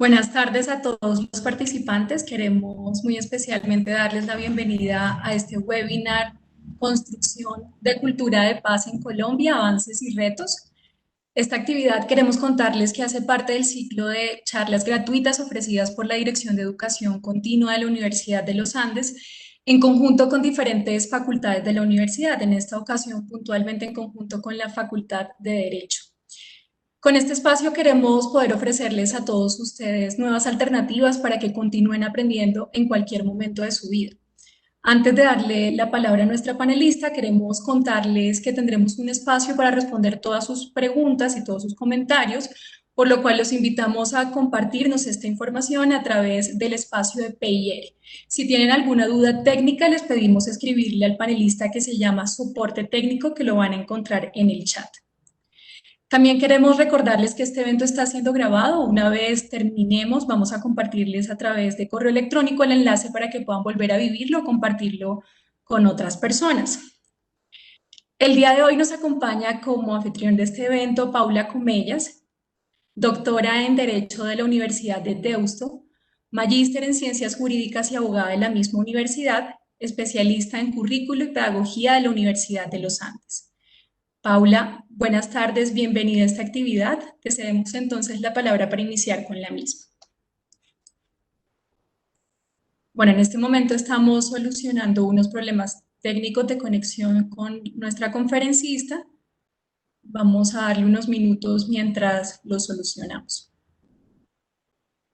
Buenas tardes a todos los participantes. Queremos muy especialmente darles la bienvenida a este webinar Construcción de Cultura de Paz en Colombia, Avances y Retos. Esta actividad queremos contarles que hace parte del ciclo de charlas gratuitas ofrecidas por la Dirección de Educación Continua de la Universidad de los Andes en conjunto con diferentes facultades de la universidad, en esta ocasión puntualmente en conjunto con la Facultad de Derecho. Con este espacio queremos poder ofrecerles a todos ustedes nuevas alternativas para que continúen aprendiendo en cualquier momento de su vida. Antes de darle la palabra a nuestra panelista, queremos contarles que tendremos un espacio para responder todas sus preguntas y todos sus comentarios, por lo cual los invitamos a compartirnos esta información a través del espacio de PIR. Si tienen alguna duda técnica, les pedimos escribirle al panelista que se llama Soporte Técnico, que lo van a encontrar en el chat. También queremos recordarles que este evento está siendo grabado. Una vez terminemos, vamos a compartirles a través de correo electrónico el enlace para que puedan volver a vivirlo o compartirlo con otras personas. El día de hoy nos acompaña como anfitrión de este evento Paula Comellas, doctora en Derecho de la Universidad de Deusto, magíster en Ciencias Jurídicas y abogada de la misma universidad, especialista en currículo y pedagogía de la Universidad de los Andes. Paula, buenas tardes, bienvenida a esta actividad. Te cedemos entonces la palabra para iniciar con la misma. Bueno, en este momento estamos solucionando unos problemas técnicos de conexión con nuestra conferencista. Vamos a darle unos minutos mientras lo solucionamos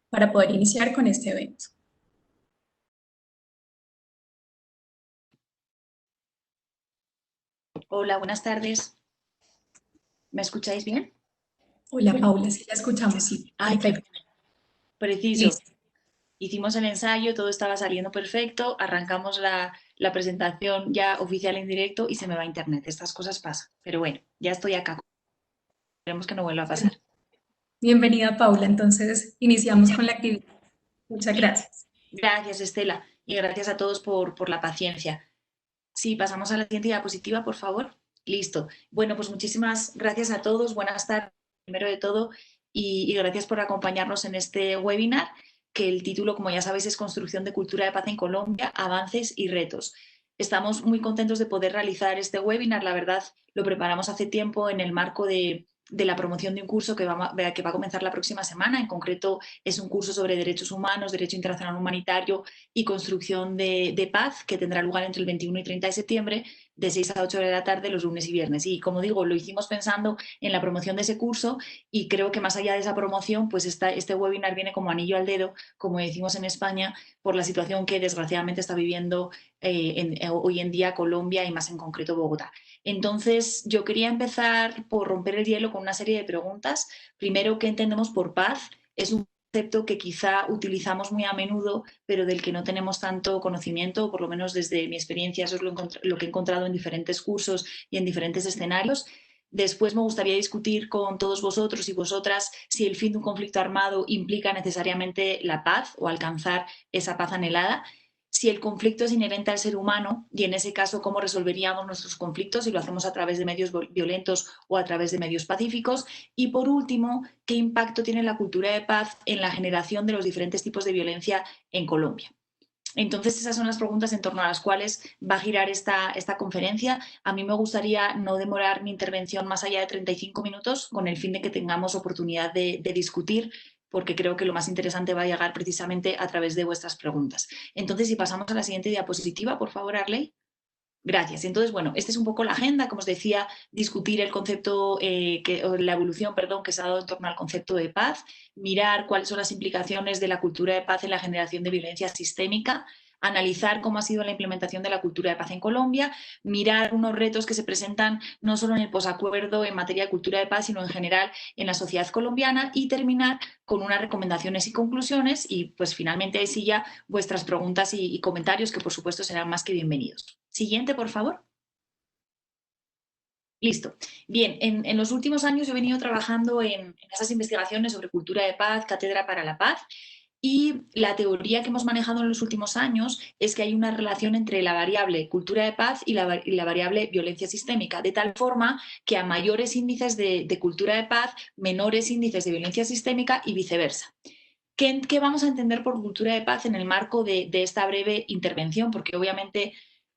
para poder iniciar con este evento. Hola, buenas tardes. ¿Me escucháis bien? Hola, Paula, sí la escuchamos, sí. Ay, Perfecto. preciso. Listo. Hicimos el ensayo, todo estaba saliendo perfecto, arrancamos la presentación ya oficial en directo y se me va internet. Estas cosas pasan. Pero bueno, ya estoy acá. Esperemos que no vuelva a pasar. Bienvenida, Paula. Entonces, iniciamos con la actividad. Muchas gracias. Gracias, Estela, y gracias a todos por la paciencia. Sí, pasamos a la siguiente diapositiva, por favor. Listo. Bueno, pues muchísimas gracias a todos. Buenas tardes, primero de todo, y gracias por acompañarnos en este webinar, que el título, como ya sabéis, es Construcción de Cultura de Paz en Colombia, Avances y Retos. Estamos muy contentos de poder realizar este webinar. La verdad, lo preparamos hace tiempo en el marco de la promoción de un curso que va a comenzar la próxima semana. En concreto, es un curso sobre derechos humanos, derecho internacional humanitario y construcción de paz, que tendrá lugar entre el 21 y 30 de septiembre, de 6 a 8 de la tarde, los lunes y viernes. Y como digo, lo hicimos pensando en la promoción de ese curso y creo que más allá de esa promoción, pues este webinar viene como anillo al dedo, como decimos en España, por la situación que desgraciadamente está viviendo hoy en día Colombia y más en concreto Bogotá. Entonces, yo quería empezar por romper el hielo con una serie de preguntas. Primero, ¿qué entendemos por paz? Es un concepto que quizá utilizamos muy a menudo, pero del que no tenemos tanto conocimiento, por lo menos desde mi experiencia, eso es lo que he encontrado en diferentes cursos y en diferentes escenarios. Después me gustaría discutir con todos vosotros y vosotras si el fin de un conflicto armado implica necesariamente la paz o alcanzar esa paz anhelada, si el conflicto es inherente al ser humano y en ese caso cómo resolveríamos nuestros conflictos, si lo hacemos a través de medios violentos o a través de medios pacíficos, y por último, qué impacto tiene la cultura de paz en la generación de los diferentes tipos de violencia en Colombia. Entonces, esas son las preguntas en torno a las cuales va a girar esta conferencia. A mí me gustaría no demorar mi intervención más allá de 35 minutos con el fin de que tengamos oportunidad de discutir, porque creo que lo más interesante va a llegar precisamente a través de vuestras preguntas. Entonces, si pasamos a la siguiente diapositiva, por favor, Arley. Gracias. Entonces, bueno, esta es un poco la agenda, como os decía, discutir el concepto, la evolución, perdón, que se ha dado en torno al concepto de paz, mirar cuáles son las implicaciones de la cultura de paz en la generación de violencia sistémica, analizar cómo ha sido la implementación de la cultura de paz en Colombia, mirar unos retos que se presentan no solo en el posacuerdo en materia de cultura de paz, sino en general en la sociedad colombiana y terminar con unas recomendaciones y conclusiones y pues finalmente ahí sí ya vuestras preguntas y comentarios que por supuesto serán más que bienvenidos. Siguiente, por favor. Listo. Bien, en los últimos años he venido trabajando en esas investigaciones sobre cultura de paz, Cátedra para la Paz, y la teoría que hemos manejado en los últimos años es que hay una relación entre la variable cultura de paz y la variable violencia sistémica, de tal forma que a mayores índices de cultura de paz, menores índices de violencia sistémica y viceversa. ¿Qué vamos a entender por cultura de paz en el marco de esta breve intervención? Porque obviamente,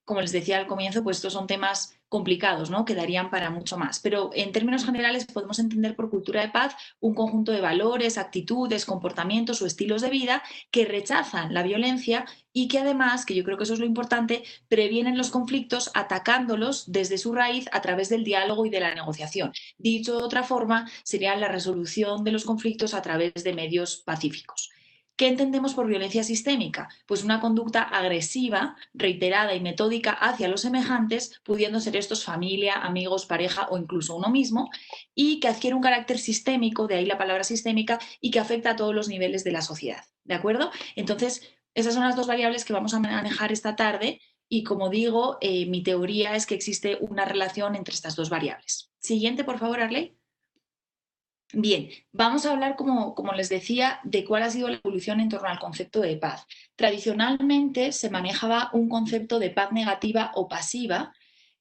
como les decía al comienzo, pues estos son temas complicados, ¿no? Que darían para mucho más. Pero en términos generales podemos entender por cultura de paz un conjunto de valores, actitudes, comportamientos o estilos de vida que rechazan la violencia y que además, que yo creo que eso es lo importante, previenen los conflictos atacándolos desde su raíz a través del diálogo y de la negociación. Dicho de otra forma, sería la resolución de los conflictos a través de medios pacíficos. ¿Qué entendemos por violencia sistémica? Pues una conducta agresiva, reiterada y metódica hacia los semejantes, pudiendo ser estos familia, amigos, pareja o incluso uno mismo, y que adquiere un carácter sistémico, de ahí la palabra sistémica, y que afecta a todos los niveles de la sociedad. ¿De acuerdo? Entonces, esas son las dos variables que vamos a manejar esta tarde y, como digo, mi teoría es que existe una relación entre estas dos variables. Siguiente, por favor, Arley. Bien, vamos a hablar, como les decía, de cuál ha sido la evolución en torno al concepto de paz. Tradicionalmente se manejaba un concepto de paz negativa o pasiva,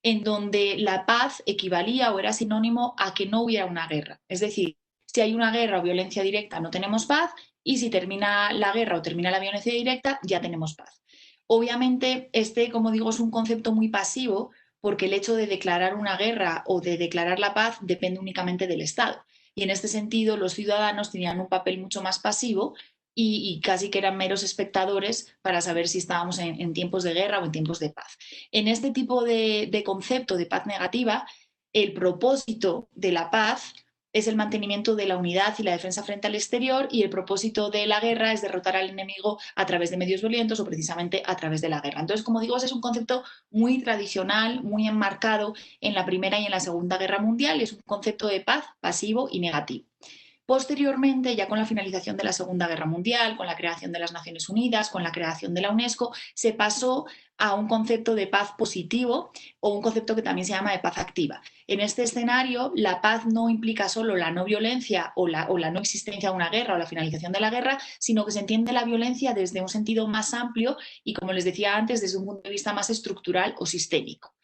en donde la paz equivalía o era sinónimo a que no hubiera una guerra. Es decir, si hay una guerra o violencia directa, no tenemos paz, y si termina la guerra o termina la violencia directa, ya tenemos paz. Obviamente, como digo, es un concepto muy pasivo, porque el hecho de declarar una guerra o de declarar la paz depende únicamente del Estado. Y en este sentido, los ciudadanos tenían un papel mucho más pasivo y casi que eran meros espectadores para saber si estábamos en tiempos de guerra o en tiempos de paz. En este tipo de concepto de paz negativa, el propósito de la paz es el mantenimiento de la unidad y la defensa frente al exterior, y el propósito de la guerra es derrotar al enemigo a través de medios violentos o precisamente a través de la guerra. Entonces, como digo, ese es un concepto muy tradicional, muy enmarcado en la Primera y en la Segunda Guerra Mundial, y es un concepto de paz pasivo y negativo. Posteriormente, ya con la finalización de la Segunda Guerra Mundial, con la creación de las Naciones Unidas, con la creación de la UNESCO, se pasó a un concepto de paz positivo, o un concepto que también se llama de paz activa. En este escenario, la paz no implica solo la no violencia o la no existencia de una guerra o la finalización de la guerra, sino que se entiende la violencia desde un sentido más amplio y, como les decía antes, desde un punto de vista más estructural o sistémico.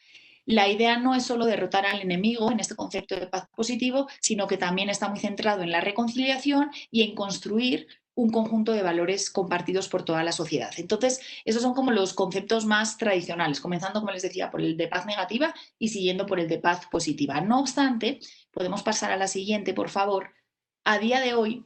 La idea no es solo derrotar al enemigo en este concepto de paz positivo, sino que también está muy centrado en la reconciliación y en construir un conjunto de valores compartidos por toda la sociedad. Entonces, esos son como los conceptos más tradicionales, comenzando, como les decía, por el de paz negativa y siguiendo por el de paz positiva. No obstante, podemos pasar a la siguiente, por favor. A día de hoy,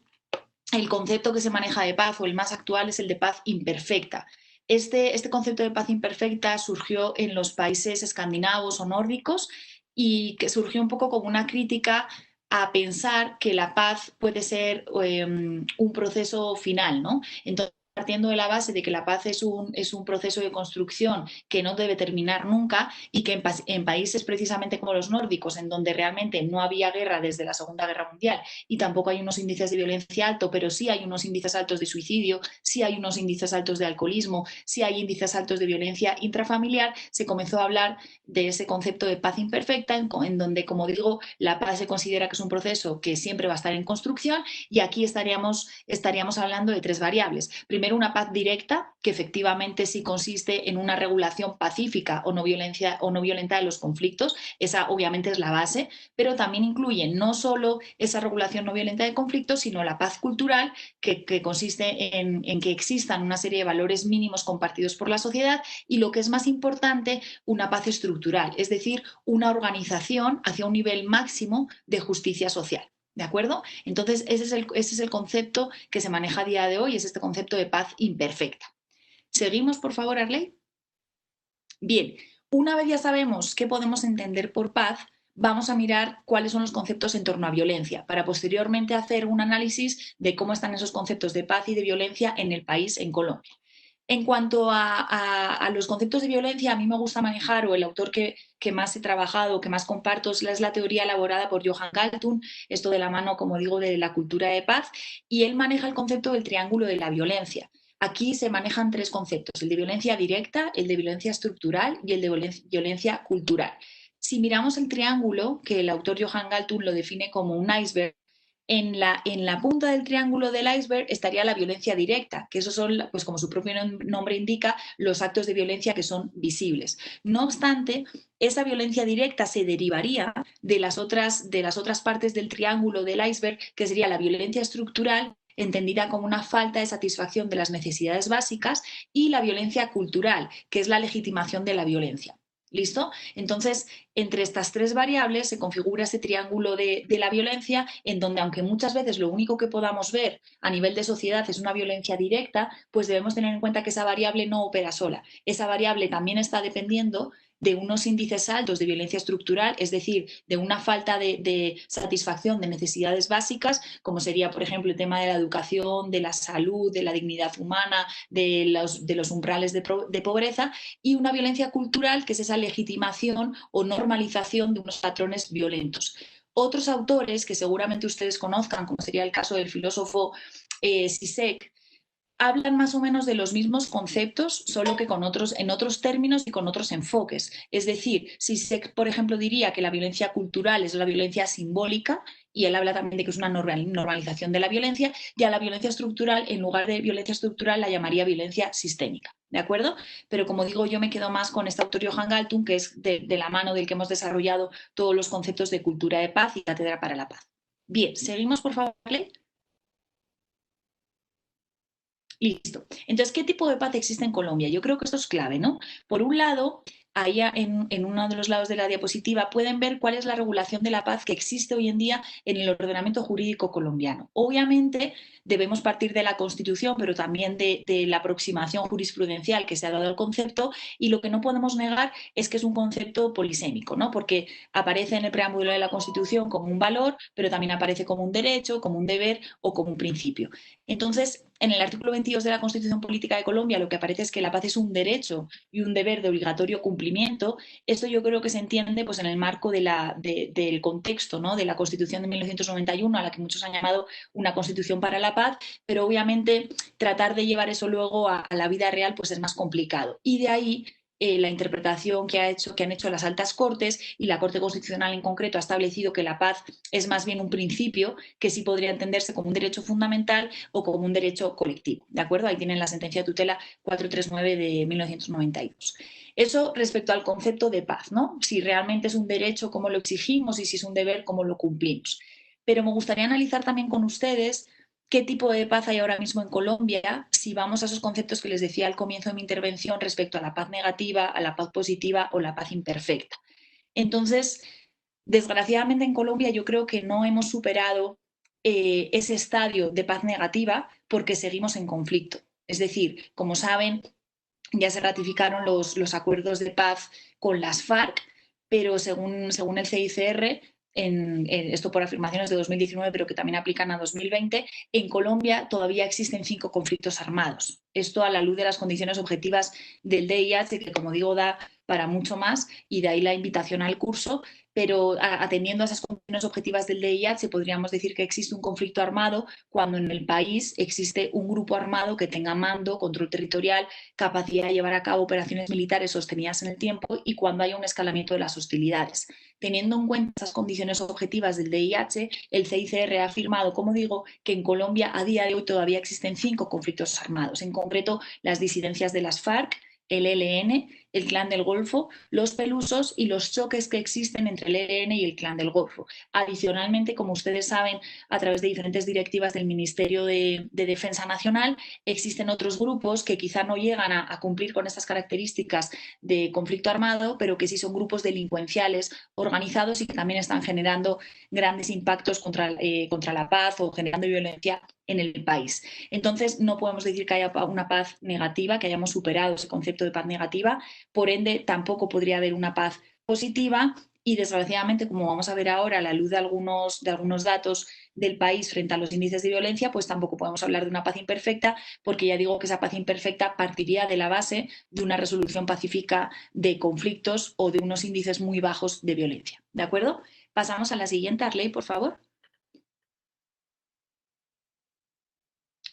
el concepto que se maneja de paz, o el más actual, es el de paz imperfecta. Este concepto de paz imperfecta surgió en los países escandinavos o nórdicos, y que surgió un poco como una crítica a pensar que la paz puede ser un proceso final, ¿no? Entonces, partiendo de la base de que la paz es un proceso de construcción que no debe terminar nunca, y que en países precisamente como los nórdicos, en donde realmente no había guerra desde la Segunda Guerra Mundial y tampoco hay unos índices de violencia altos, pero sí hay unos índices altos de suicidio, sí hay unos índices altos de alcoholismo, sí hay índices altos de violencia intrafamiliar, se comenzó a hablar de ese concepto de paz imperfecta, en donde, como digo, la paz se considera que es un proceso que siempre va a estar en construcción, y aquí estaríamos hablando de tres variables. Primero, una paz directa, que efectivamente sí consiste en una regulación pacífica o no violenta de los conflictos. Esa obviamente es la base, pero también incluye no solo esa regulación no violenta de conflictos, sino la paz cultural, que consiste en que existan una serie de valores mínimos compartidos por la sociedad, y, lo que es más importante, una paz estructural, es decir, una organización hacia un nivel máximo de justicia social. ¿De acuerdo? Entonces, ese es el concepto que se maneja a día de hoy, es este concepto de paz imperfecta. ¿Seguimos, por favor, Arley? Bien, una vez ya sabemos qué podemos entender por paz, vamos a mirar cuáles son los conceptos en torno a violencia, para posteriormente hacer un análisis de cómo están esos conceptos de paz y de violencia en el país, en Colombia. En cuanto a los conceptos de violencia, a mí me gusta manejar, o el autor que más he trabajado, que más comparto, es la teoría elaborada por Johan Galtung, esto de la mano, como digo, de la cultura de paz, y él maneja el concepto del triángulo de la violencia. Aquí se manejan tres conceptos: el de violencia directa, el de violencia estructural y el de violencia cultural. Si miramos el triángulo, que el autor Johan Galtung lo define como un iceberg, en la punta del triángulo del iceberg estaría la violencia directa, que esos son, pues como su propio nombre indica, los actos de violencia que son visibles. No obstante, esa violencia directa se derivaría de las otras partes del triángulo del iceberg, que sería la violencia estructural, entendida como una falta de satisfacción de las necesidades básicas, y la violencia cultural, que es la legitimación de la violencia. ¿Listo? Entonces, entre estas tres variables se configura ese triángulo de la violencia, en donde, aunque muchas veces lo único que podamos ver a nivel de sociedad es una violencia directa, pues debemos tener en cuenta que esa variable no opera sola. Esa variable también está dependiendo de unos índices altos de violencia estructural, es decir, de una falta de satisfacción de necesidades básicas, como sería, por ejemplo, el tema de la educación, de la salud, de la dignidad humana, de los umbrales de pobreza, y una violencia cultural, que es esa legitimación o normalización de unos patrones violentos. Otros autores que seguramente ustedes conozcan, como sería el caso del filósofo Zizek, hablan más o menos de los mismos conceptos, solo que en otros términos y con otros enfoques. Es decir, si se, por ejemplo, diría que la violencia cultural es la violencia simbólica, y él habla también de que es una normalización de la violencia, y a la violencia estructural, en lugar de violencia estructural, la llamaría violencia sistémica. ¿De acuerdo? Pero como digo, yo me quedo más con este autor Johan Galtung, que es de la mano del que hemos desarrollado todos los conceptos de cultura de paz y cátedra para la paz. Bien, seguimos, por favor, ¿vale? Listo. Entonces, ¿qué tipo de paz existe en Colombia? Yo creo que esto es clave, ¿no? Por un lado, allá en uno de los lados de la diapositiva pueden ver cuál es la regulación de la paz que existe hoy en día en el ordenamiento jurídico colombiano. Obviamente, debemos partir de la Constitución, pero también de la aproximación jurisprudencial que se ha dado al concepto, y lo que no podemos negar es que es un concepto polisémico, ¿no? Porque aparece en el preámbulo de la Constitución como un valor, pero también aparece como un derecho, como un deber o como un principio. Entonces, en el artículo 22 de la Constitución Política de Colombia lo que aparece es que la paz es un derecho y un deber de obligatorio cumplimiento. Esto yo creo que se entiende pues, en el marco del contexto, ¿no? De la Constitución de 1991, a la que muchos han llamado una Constitución para la paz, pero obviamente tratar de llevar eso luego a la vida real pues, es más complicado. Y de ahí la interpretación que han hecho las altas cortes, y la Corte Constitucional en concreto ha establecido que la paz es más bien un principio que sí podría entenderse como un derecho fundamental o como un derecho colectivo. ¿De acuerdo? Ahí tienen la sentencia de tutela 439 de 1992. Eso respecto al concepto de paz, ¿no? Si realmente es un derecho, cómo lo exigimos, y si es un deber, cómo lo cumplimos. Pero me gustaría analizar también con ustedes qué tipo de paz hay ahora mismo en Colombia, si vamos a esos conceptos que les decía al comienzo de mi intervención respecto a la paz negativa, a la paz positiva o la paz imperfecta. Entonces, desgraciadamente en Colombia yo creo que no hemos superado ese estadio de paz negativa porque seguimos en conflicto. Es decir, como saben, ya se ratificaron los acuerdos de paz con las FARC, pero según el CICR, esto por afirmaciones de 2019, pero que también aplican a 2020, en Colombia todavía existen 5 conflictos armados. Esto a la luz de las condiciones objetivas del DIH, que como digo da para mucho más, y de ahí la invitación al curso, pero atendiendo a esas condiciones objetivas del DIH podríamos decir que existe un conflicto armado cuando en el país existe un grupo armado que tenga mando, control territorial, capacidad de llevar a cabo operaciones militares sostenidas en el tiempo, y cuando haya un escalamiento de las hostilidades. Teniendo en cuenta esas condiciones objetivas del DIH, el CICR ha afirmado, como digo, que en Colombia a día de hoy todavía existen 5 conflictos armados, en concreto las disidencias de las FARC, el ELN, el Clan del Golfo, los Pelusos y los choques que existen entre el ELN y el Clan del Golfo. Adicionalmente, como ustedes saben, a través de diferentes directivas del Ministerio de Defensa Nacional, existen otros grupos que quizá no llegan a cumplir con estas características de conflicto armado, pero que sí son grupos delincuenciales organizados y que también están generando grandes impactos contra la paz o generando violencia en el país. Entonces, no podemos decir que haya una paz negativa, que hayamos superado ese concepto de paz negativa, por ende, tampoco podría haber una paz positiva, y desgraciadamente, como vamos a ver ahora a la luz de algunos datos del país frente a los índices de violencia, pues tampoco podemos hablar de una paz imperfecta, porque ya digo que esa paz imperfecta partiría de la base de una resolución pacífica de conflictos o de unos índices muy bajos de violencia. ¿De acuerdo? Pasamos a la siguiente, Arley, por favor.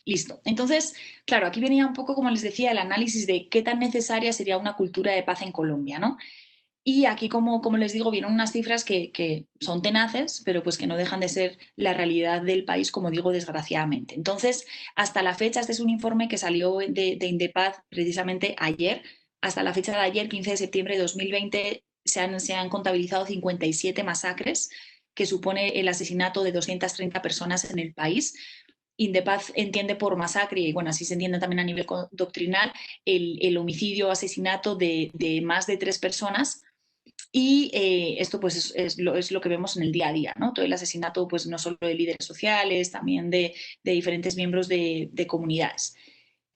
Listo. Entonces, claro, aquí venía un poco, como les decía, el análisis de qué tan necesaria sería una cultura de paz en Colombia, ¿no? Y aquí, como les digo, vienen unas cifras que son tenaces, pero pues que no dejan de ser la realidad del país, como digo, desgraciadamente. Entonces, hasta la fecha, este es un informe que salió de Indepaz precisamente ayer. Hasta la fecha de ayer, 15 de septiembre de 2020, se han contabilizado 57 masacres, que supone el asesinato de 230 personas en el país. Indepaz entiende por masacre, y bueno, así se entiende también a nivel doctrinal, el homicidio o asesinato de más de 3 personas. Y esto pues es lo que vemos en el día a día, ¿no? Todo el asesinato pues no solo de líderes sociales, también de diferentes miembros de comunidades.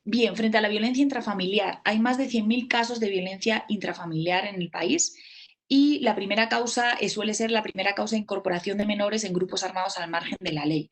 Bien, frente a la violencia intrafamiliar, hay más de 100.000 casos de violencia intrafamiliar en el país y la primera causa suele ser la primera causa de incorporación de menores en grupos armados al margen de la ley.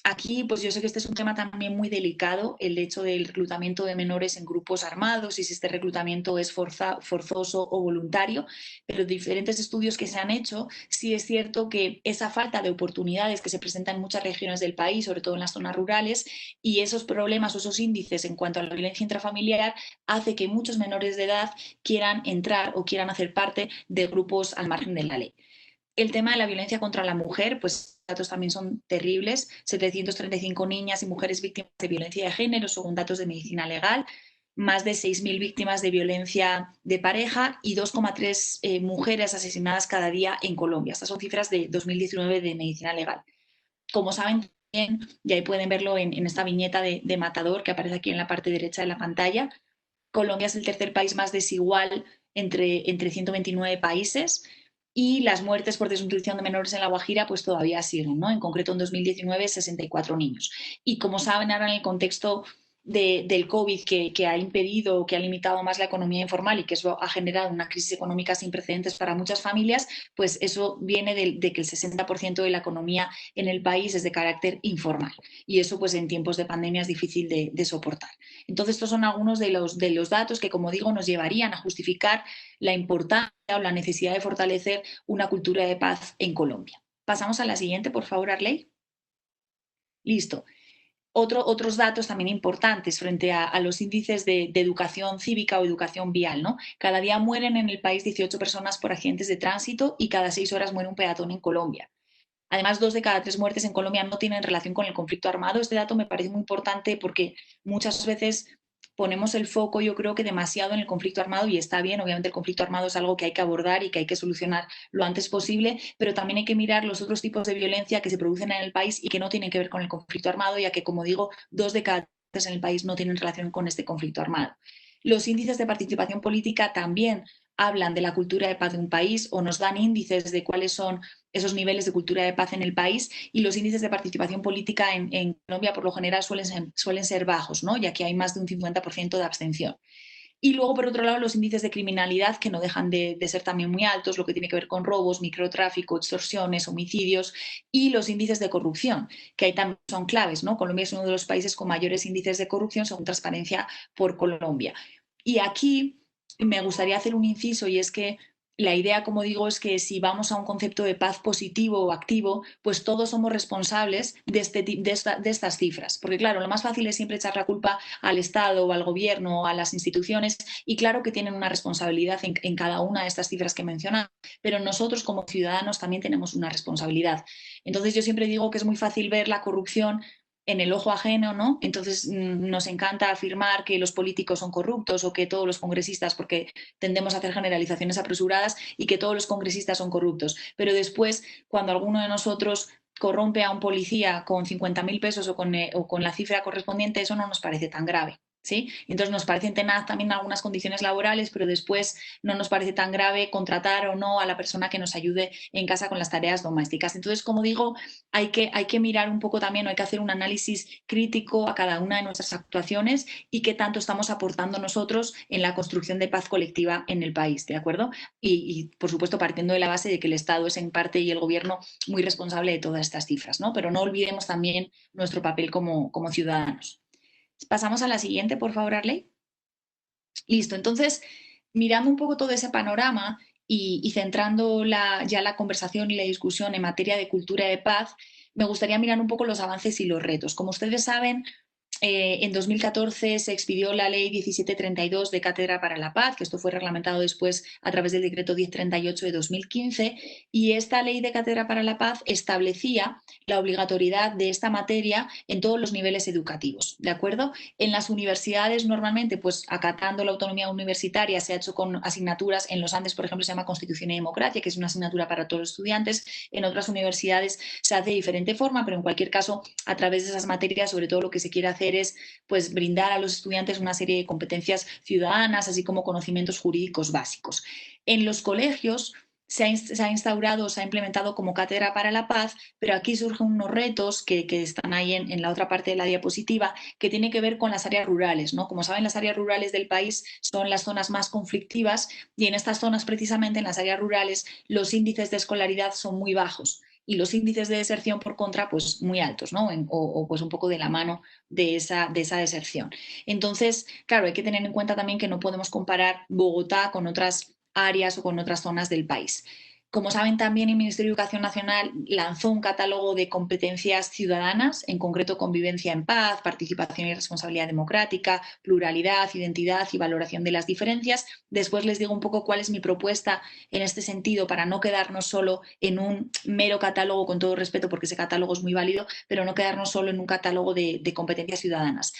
Aquí, pues yo sé que este es un tema también muy delicado, el hecho del reclutamiento de menores en grupos armados y si este reclutamiento es forzoso o voluntario, pero diferentes estudios que se han hecho, sí es cierto que esa falta de oportunidades que se presenta en muchas regiones del país, sobre todo en las zonas rurales, y esos problemas o esos índices en cuanto a la violencia intrafamiliar, hace que muchos menores de edad quieran entrar o quieran hacer parte de grupos al margen de la ley. El tema de la violencia contra la mujer, pues los datos también son terribles. 735 niñas y mujeres víctimas de violencia de género, según datos de medicina legal. Más de 6.000 víctimas de violencia de pareja y 2,3 mujeres asesinadas cada día en Colombia. Estas son cifras de 2019 de medicina legal. Como saben, también, y ahí pueden verlo en esta viñeta de Matador que aparece aquí en la parte derecha de la pantalla, Colombia es el tercer país más desigual entre 129 países y las muertes por desnutrición de menores en La Guajira pues todavía siguen, ¿no? En concreto en 2019 64 niños. Y como saben ahora en el contexto del COVID que ha impedido, que ha limitado más la economía informal y que eso ha generado una crisis económica sin precedentes para muchas familias, pues eso viene de que el 60% de la economía en el país es de carácter informal y eso pues en tiempos de pandemia es difícil de soportar. Entonces estos son algunos de los datos que, como digo, nos llevarían a justificar la importancia o la necesidad de fortalecer una cultura de paz en Colombia. Pasamos a la siguiente, por favor, Arley. Listo. Otros datos también importantes frente a los índices de educación cívica o educación vial, ¿no? Cada día mueren en el país 18 personas por accidentes de tránsito y cada 6 horas muere un peatón en Colombia. Además, 2 de cada 3 muertes en Colombia no tienen relación con el conflicto armado. Este dato me parece muy importante porque muchas veces ponemos el foco, yo creo que demasiado en el conflicto armado y está bien, obviamente el conflicto armado es algo que hay que abordar y que hay que solucionar lo antes posible, pero también hay que mirar los otros tipos de violencia que se producen en el país y que no tienen que ver con el conflicto armado, ya que, como digo, 2 de cada 3 en el país no tienen relación con este conflicto armado. Los índices de participación política también hablan de la cultura de paz de un país o nos dan índices de cuáles son esos niveles de cultura de paz en el país y los índices de participación política en Colombia por lo general suelen ser bajos, ¿no? Ya que hay más de un 50% de abstención. Y luego, por otro lado, los índices de criminalidad que no dejan de ser también muy altos, lo que tiene que ver con robos, microtráfico, extorsiones, homicidios y los índices de corrupción, que ahí también son claves, ¿no? Colombia es uno de los países con mayores índices de corrupción según Transparencia por Colombia. Y aquí me gustaría hacer un inciso y es que la idea, como digo, es que si vamos a un concepto de paz positivo o activo, pues todos somos responsables de estas cifras. Porque claro, lo más fácil es siempre echar la culpa al Estado o al gobierno o a las instituciones y claro que tienen una responsabilidad en cada una de estas cifras que mencionaba, pero nosotros como ciudadanos también tenemos una responsabilidad. Entonces yo siempre digo que es muy fácil ver la corrupción en el ojo ajeno, ¿no? Entonces nos encanta afirmar que los políticos son corruptos o que todos los congresistas, porque tendemos a hacer generalizaciones apresuradas y que todos los congresistas son corruptos. Pero después, cuando alguno de nosotros corrompe a un policía con 50.000 pesos o con la cifra correspondiente, eso no nos parece tan grave. ¿Sí? Entonces nos parecen tenaz también algunas condiciones laborales, pero después no nos parece tan grave contratar o no a la persona que nos ayude en casa con las tareas domésticas. Entonces, como digo, hay que mirar un poco también, hay que hacer un análisis crítico a cada una de nuestras actuaciones y qué tanto estamos aportando nosotros en la construcción de paz colectiva en el país, ¿de acuerdo? Por supuesto, partiendo de la base de que el Estado es en parte y el gobierno muy responsable de todas estas cifras, ¿no? Pero no olvidemos también nuestro papel como ciudadanos. Pasamos a la siguiente, por favor, Arley. Listo, entonces, mirando un poco todo ese panorama y centrando ya la conversación y la discusión en materia de cultura de paz, me gustaría mirar un poco los avances y los retos. Como ustedes saben, en 2014 se expidió la Ley 1732 de Cátedra para la Paz, que esto fue reglamentado después a través del Decreto 1038 de 2015, y esta Ley de Cátedra para la Paz establecía la obligatoriedad de esta materia en todos los niveles educativos, ¿de acuerdo? En las universidades normalmente, pues acatando la autonomía universitaria, se ha hecho con asignaturas. En los Andes, por ejemplo, se llama Constitución y Democracia, que es una asignatura para todos los estudiantes. En otras universidades se hace de diferente forma, pero en cualquier caso, a través de esas materias, sobre todo lo que se quiere hacer es, pues, brindar a los estudiantes una serie de competencias ciudadanas, así como conocimientos jurídicos básicos. En los colegios se ha instaurado, se ha implementado como Cátedra para la Paz, pero aquí surgen unos retos que están ahí en la otra parte de la diapositiva, que tiene que ver con las áreas rurales, ¿no? Como saben, las áreas rurales del país son las zonas más conflictivas, y en estas zonas, precisamente en las áreas rurales, los índices de escolaridad son muy bajos y los índices de deserción, por contra, pues muy altos, ¿no? O pues un poco de la mano de esa deserción. Entonces, claro, hay que tener en cuenta también que no podemos comparar Bogotá con otras áreas o con otras zonas del país. Como saben, también el Ministerio de Educación Nacional lanzó un catálogo de competencias ciudadanas, en concreto convivencia en paz, participación y responsabilidad democrática, pluralidad, identidad y valoración de las diferencias. Después les digo un poco cuál es mi propuesta en este sentido, para no quedarnos solo en un mero catálogo, con todo respeto, porque ese catálogo es muy válido, pero no quedarnos solo en un catálogo de competencias ciudadanas.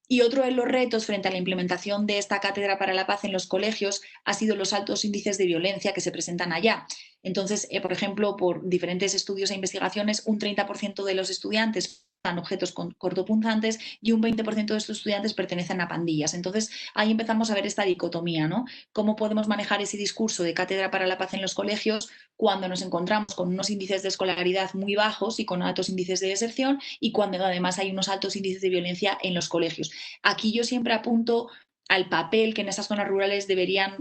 Y otro de los retos frente a la implementación de esta Cátedra para la Paz en los colegios ha sido los altos índices de violencia que se presentan allá. Entonces, por ejemplo, por diferentes estudios e investigaciones, un 30% de los estudiantes usan objetos cortopunzantes y un 20% de estos estudiantes pertenecen a pandillas. Entonces, ahí empezamos a ver esta dicotomía, ¿no? ¿Cómo podemos manejar ese discurso de Cátedra para la Paz en los colegios cuando nos encontramos con unos índices de escolaridad muy bajos y con altos índices de deserción, y cuando además hay unos altos índices de violencia en los colegios? Aquí yo siempre apunto al papel que en esas zonas rurales deberían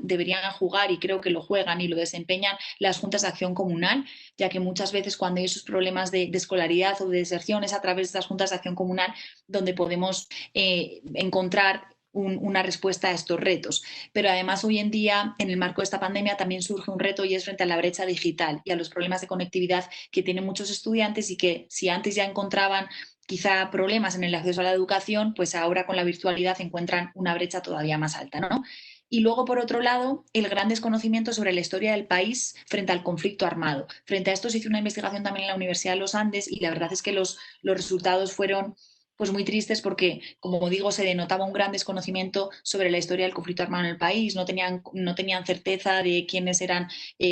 jugar, y creo que lo juegan y lo desempeñan las juntas de acción comunal, ya que muchas veces cuando hay esos problemas de escolaridad o de deserción es a través de estas juntas de acción comunal donde podemos encontrar una respuesta a estos retos. Pero además, hoy en día, en el marco de esta pandemia, también surge un reto, y es frente a la brecha digital y a los problemas de conectividad que tienen muchos estudiantes, y que si antes ya encontraban quizá problemas en el acceso a la educación, pues ahora con la virtualidad encuentran una brecha todavía más alta, ¿no? Y luego, por otro lado, el gran desconocimiento sobre la historia del país frente al conflicto armado. Frente a esto se hizo una investigación también en la Universidad de los Andes, y la verdad es que los resultados fueron, pues, muy tristes, porque, como digo, se denotaba un gran desconocimiento sobre la historia del conflicto armado en el país. No tenían certeza de quiénes eran,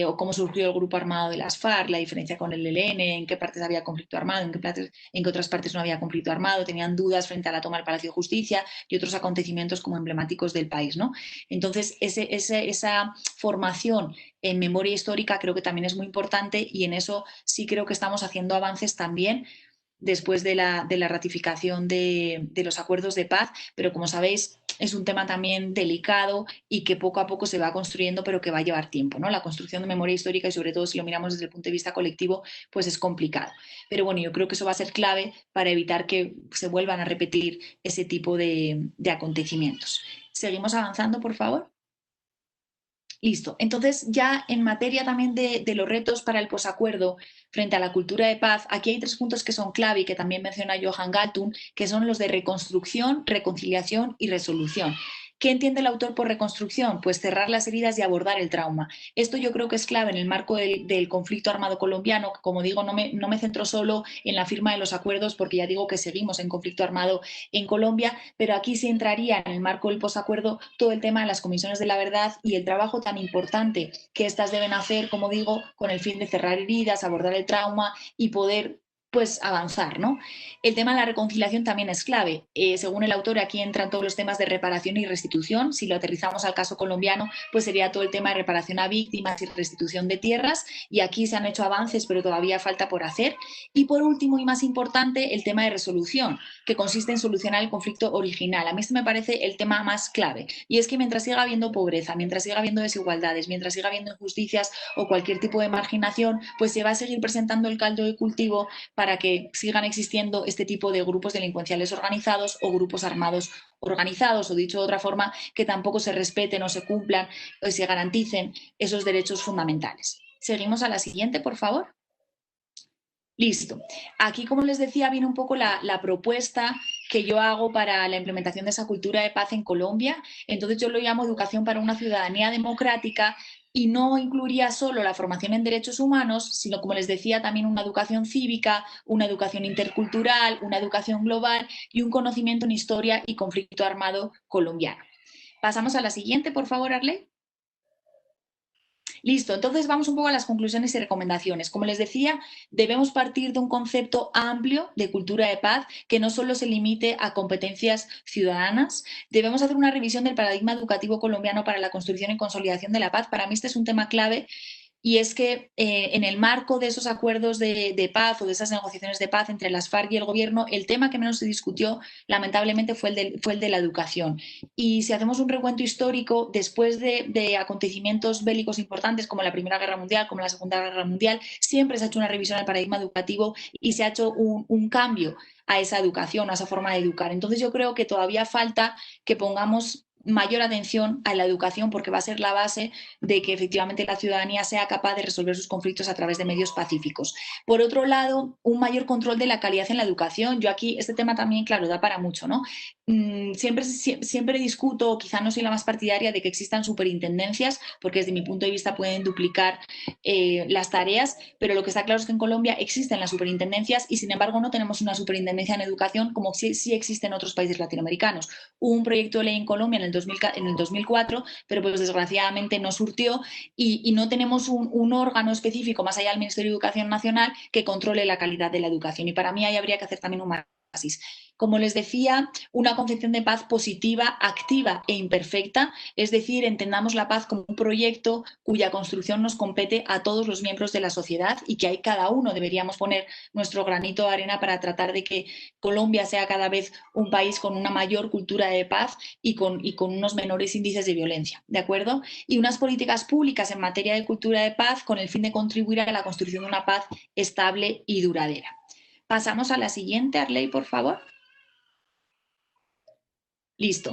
o cómo surgió el grupo armado de las FARC, la diferencia con el ELN, en qué partes había conflicto armado, en qué otras partes no había conflicto armado. Tenían dudas frente a la toma del Palacio de Justicia y otros acontecimientos como emblemáticos del país, ¿no? Entonces, esa formación en memoria histórica creo que también es muy importante, y en eso sí creo que estamos haciendo avances también después de la ratificación de los acuerdos de paz, pero como sabéis es un tema también delicado y que poco a poco se va construyendo, pero que va a llevar tiempo, ¿no? La construcción de memoria histórica, y sobre todo si lo miramos desde el punto de vista colectivo, pues es complicado. Pero bueno, yo creo que eso va a ser clave para evitar que se vuelvan a repetir ese tipo de acontecimientos. Seguimos avanzando, por favor. Listo. Entonces, ya en materia también de los retos para el posacuerdo frente a la cultura de paz, aquí hay tres puntos que son clave y que también menciona Johan Galtung, que son los de reconstrucción, reconciliación y resolución. ¿Qué entiende el autor por reconstrucción? Pues cerrar las heridas y abordar el trauma. Esto yo creo que es clave en el marco del conflicto armado colombiano, que, como digo, no me centro solo en la firma de los acuerdos, porque ya digo que seguimos en conflicto armado en Colombia, pero aquí sí entraría en el marco del posacuerdo todo el tema de las comisiones de la verdad y el trabajo tan importante que éstas deben hacer, como digo, con el fin de cerrar heridas, abordar el trauma y poder, pues, avanzar, ¿no? El tema de la reconciliación también es clave. Según el autor, aquí entran todos los temas de reparación y restitución. Si lo aterrizamos al caso colombiano, pues sería todo el tema de reparación a víctimas y restitución de tierras, y aquí se han hecho avances, pero todavía falta por hacer. Y por último, y más importante, el tema de resolución, que consiste en solucionar el conflicto original. A mí este me parece el tema más clave, y es que mientras siga habiendo pobreza, mientras siga habiendo desigualdades, mientras siga habiendo injusticias o cualquier tipo de marginación, pues se va a seguir presentando el caldo de cultivo para que sigan existiendo este tipo de grupos delincuenciales organizados o grupos armados organizados, o dicho de otra forma, que tampoco se respeten o se cumplan o se garanticen esos derechos fundamentales. Seguimos a la siguiente, por favor. Listo. Aquí, como les decía, viene un poco la propuesta que yo hago para la implementación de esa cultura de paz en Colombia. Entonces yo lo llamo educación para una ciudadanía democrática y no incluiría solo la formación en derechos humanos, sino, como les decía, también una educación cívica, una educación intercultural, una educación global y un conocimiento en historia y conflicto armado colombiano. Pasamos a la siguiente, por favor, Arley. Listo, entonces vamos un poco a las conclusiones y recomendaciones. Como les decía, debemos partir de un concepto amplio de cultura de paz que no solo se limite a competencias ciudadanas. Debemos hacer una revisión del paradigma educativo colombiano para la construcción y consolidación de la paz. Para mí este es un tema clave y es que en el marco de esos acuerdos de paz o de esas negociaciones de paz entre las FARC y el gobierno, el tema que menos se discutió, lamentablemente, fue el de la educación. Y si hacemos un recuento histórico, después de acontecimientos bélicos importantes como la Primera Guerra Mundial, como la Segunda Guerra Mundial, siempre se ha hecho una revisión al paradigma educativo y se ha hecho un cambio a esa educación, a esa forma de educar. Entonces yo creo que todavía falta que pongamos mayor atención a la educación porque va a ser la base de que efectivamente la ciudadanía sea capaz de resolver sus conflictos a través de medios pacíficos. Por otro lado, un mayor control de la calidad en la educación. Yo aquí, este tema también, claro, da para mucho, ¿no? Siempre discuto, quizá no soy la más partidaria de que existan superintendencias, porque desde mi punto de vista pueden duplicar las tareas, pero lo que está claro es que en Colombia existen las superintendencias y sin embargo no tenemos una superintendencia en educación como sí existe en otros países latinoamericanos. Hubo un proyecto de ley en Colombia en el 2004, pero pues desgraciadamente no surtió y no tenemos un órgano específico más allá del Ministerio de Educación Nacional que controle la calidad de la educación. Y para mí ahí habría que hacer también un énfasis. Como les decía, una concepción de paz positiva, activa e imperfecta, es decir, entendamos la paz como un proyecto cuya construcción nos compete a todos los miembros de la sociedad y que ahí cada uno deberíamos poner nuestro granito de arena para tratar de que Colombia sea cada vez un país con una mayor cultura de paz y con unos menores índices de violencia, ¿de acuerdo? Y unas políticas públicas en materia de cultura de paz con el fin de contribuir a la construcción de una paz estable y duradera. Pasamos a la siguiente, Arley, por favor. Listo.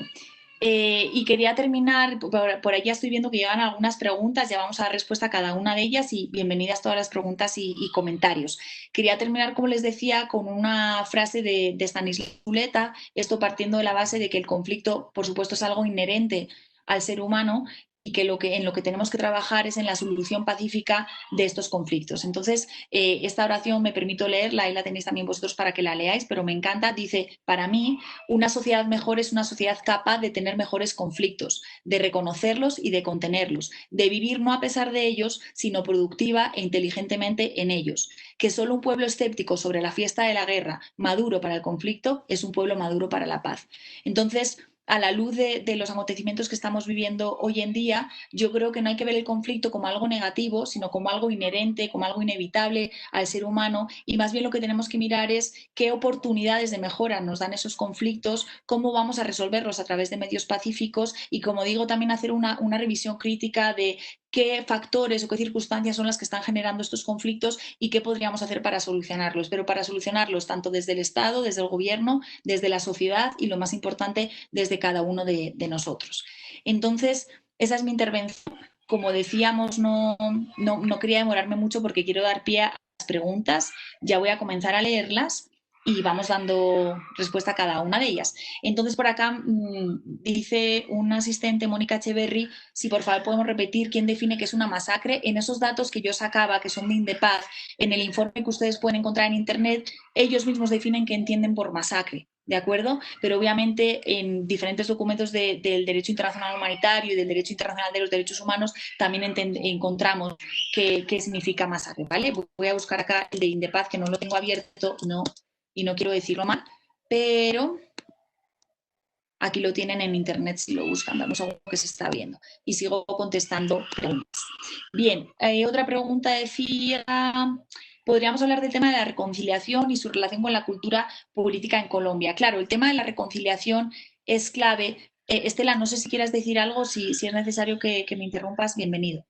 Y quería terminar, por ahí ya estoy viendo que llegan algunas preguntas, ya vamos a dar respuesta a cada una de ellas y bienvenidas todas las preguntas y comentarios. Quería terminar, como les decía, con una frase de Stanislas Zuleta, esto partiendo de la base de que el conflicto, por supuesto, es algo inherente al ser humano y que, en lo que tenemos que trabajar es en la solución pacífica de estos conflictos. Entonces, esta oración me permito leerla, ahí la tenéis también vosotros para que la leáis, pero me encanta, dice, para mí, una sociedad mejor es una sociedad capaz de tener mejores conflictos, de reconocerlos y de contenerlos, de vivir no a pesar de ellos, sino productiva e inteligentemente en ellos. Que solo un pueblo escéptico sobre la fiesta de la guerra, maduro para el conflicto, es un pueblo maduro para la paz. Entonces, a la luz de los acontecimientos que estamos viviendo hoy en día, yo creo que no hay que ver el conflicto como algo negativo, sino como algo inherente, como algo inevitable al ser humano y más bien lo que tenemos que mirar es qué oportunidades de mejora nos dan esos conflictos, cómo vamos a resolverlos a través de medios pacíficos y, como digo, también hacer una revisión crítica de qué factores o qué circunstancias son las que están generando estos conflictos y qué podríamos hacer para solucionarlos, pero para solucionarlos tanto desde el Estado, desde el gobierno, desde la sociedad y, lo más importante, desde cada uno de nosotros. Entonces, esa es mi intervención. Como decíamos, no quería demorarme mucho porque quiero dar pie a las preguntas. Ya voy a comenzar a leerlas y vamos dando respuesta a cada una de ellas. Entonces, por acá dice un asistente, Mónica Echeverry, si por favor podemos repetir quién define qué es una masacre. En esos datos que yo sacaba, que son de Indepaz, en el informe que ustedes pueden encontrar en Internet, ellos mismos definen qué entienden por masacre. ¿De acuerdo? Pero obviamente en diferentes documentos del derecho internacional humanitario y del derecho internacional de los derechos humanos también encontramos qué significa masacre, ¿vale? Voy a buscar acá el de Indepaz, que no lo tengo abierto, y no quiero decirlo mal, pero aquí lo tienen en internet si lo buscan, damos algo que se está viendo. Y sigo contestando preguntas. Bien, otra pregunta decía, podríamos hablar del tema de la reconciliación y su relación con la cultura política en Colombia. Claro, el tema de la reconciliación es clave. Estela, no sé si quieras decir algo, si es necesario que me interrumpas, bienvenido.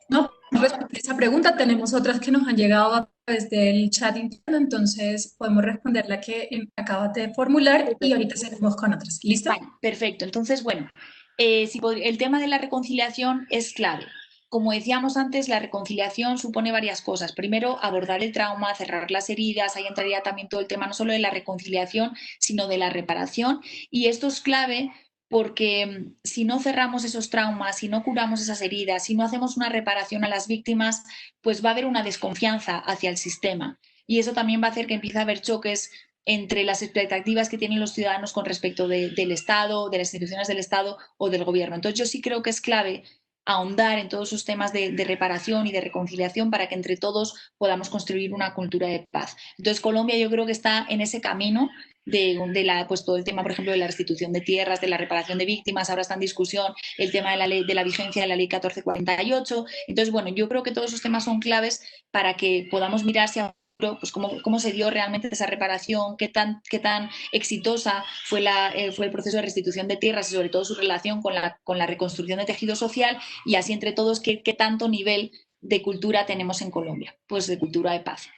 No, respecto a esa pregunta, tenemos otras que nos han llegado a través del chat interno, entonces podemos responder la que acabas de formular y ahorita seguimos con otras. ¿Listo? Vale, perfecto. Entonces, bueno, el tema de la reconciliación es clave. Como decíamos antes, la reconciliación supone varias cosas. Primero, abordar el trauma, cerrar las heridas, ahí entraría también todo el tema no solo de la reconciliación, sino de la reparación. Y esto es clave porque si no cerramos esos traumas, si no curamos esas heridas, si no hacemos una reparación a las víctimas, pues va a haber una desconfianza hacia el sistema. Y eso también va a hacer que empiece a haber choques entre las expectativas que tienen los ciudadanos con respecto del Estado, de las instituciones del Estado o del gobierno. Entonces yo sí creo que es clave ahondar en todos esos temas de reparación y de reconciliación para que entre todos podamos construir una cultura de paz. Entonces Colombia yo creo que está en ese camino pues todo el tema, por ejemplo, de la restitución de tierras, de la reparación de víctimas, ahora está en discusión el tema de la ley, de la vigencia de la ley 1448. Entonces, bueno, yo creo que todos esos temas son claves para que podamos mirar hacia pues cómo se dio realmente esa reparación, qué tan exitosa fue el proceso de restitución de tierras y sobre todo su relación con la reconstrucción de tejido social y así entre todos qué tanto nivel de cultura tenemos en Colombia, pues de cultura de paz.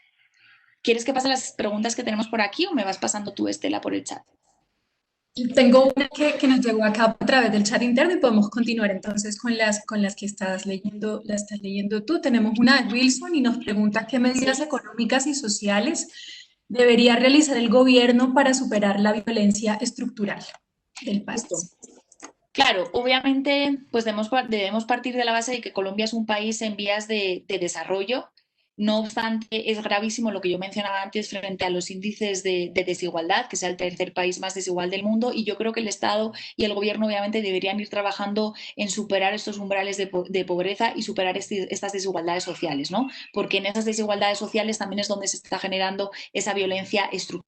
¿Quieres que pase las preguntas que tenemos por aquí o me vas pasando tú, Estela, por el chat? Tengo una que nos llegó acá a través del chat interno y podemos continuar entonces con las que la estás leyendo tú. Tenemos una de Wilson y nos pregunta qué medidas Sí, económicas y sociales debería realizar el gobierno para superar la violencia estructural del justo. país. Claro, obviamente, pues debemos partir de la base de que Colombia es un país en vías de desarrollo. No obstante, es gravísimo lo que yo mencionaba antes frente a los índices de desigualdad, que es el tercer país más desigual del mundo, y yo creo que el Estado y el Gobierno obviamente deberían ir trabajando en superar estos umbrales de pobreza y superar estas desigualdades sociales, ¿no? Porque en esas desigualdades sociales también es donde se está generando esa violencia estructural.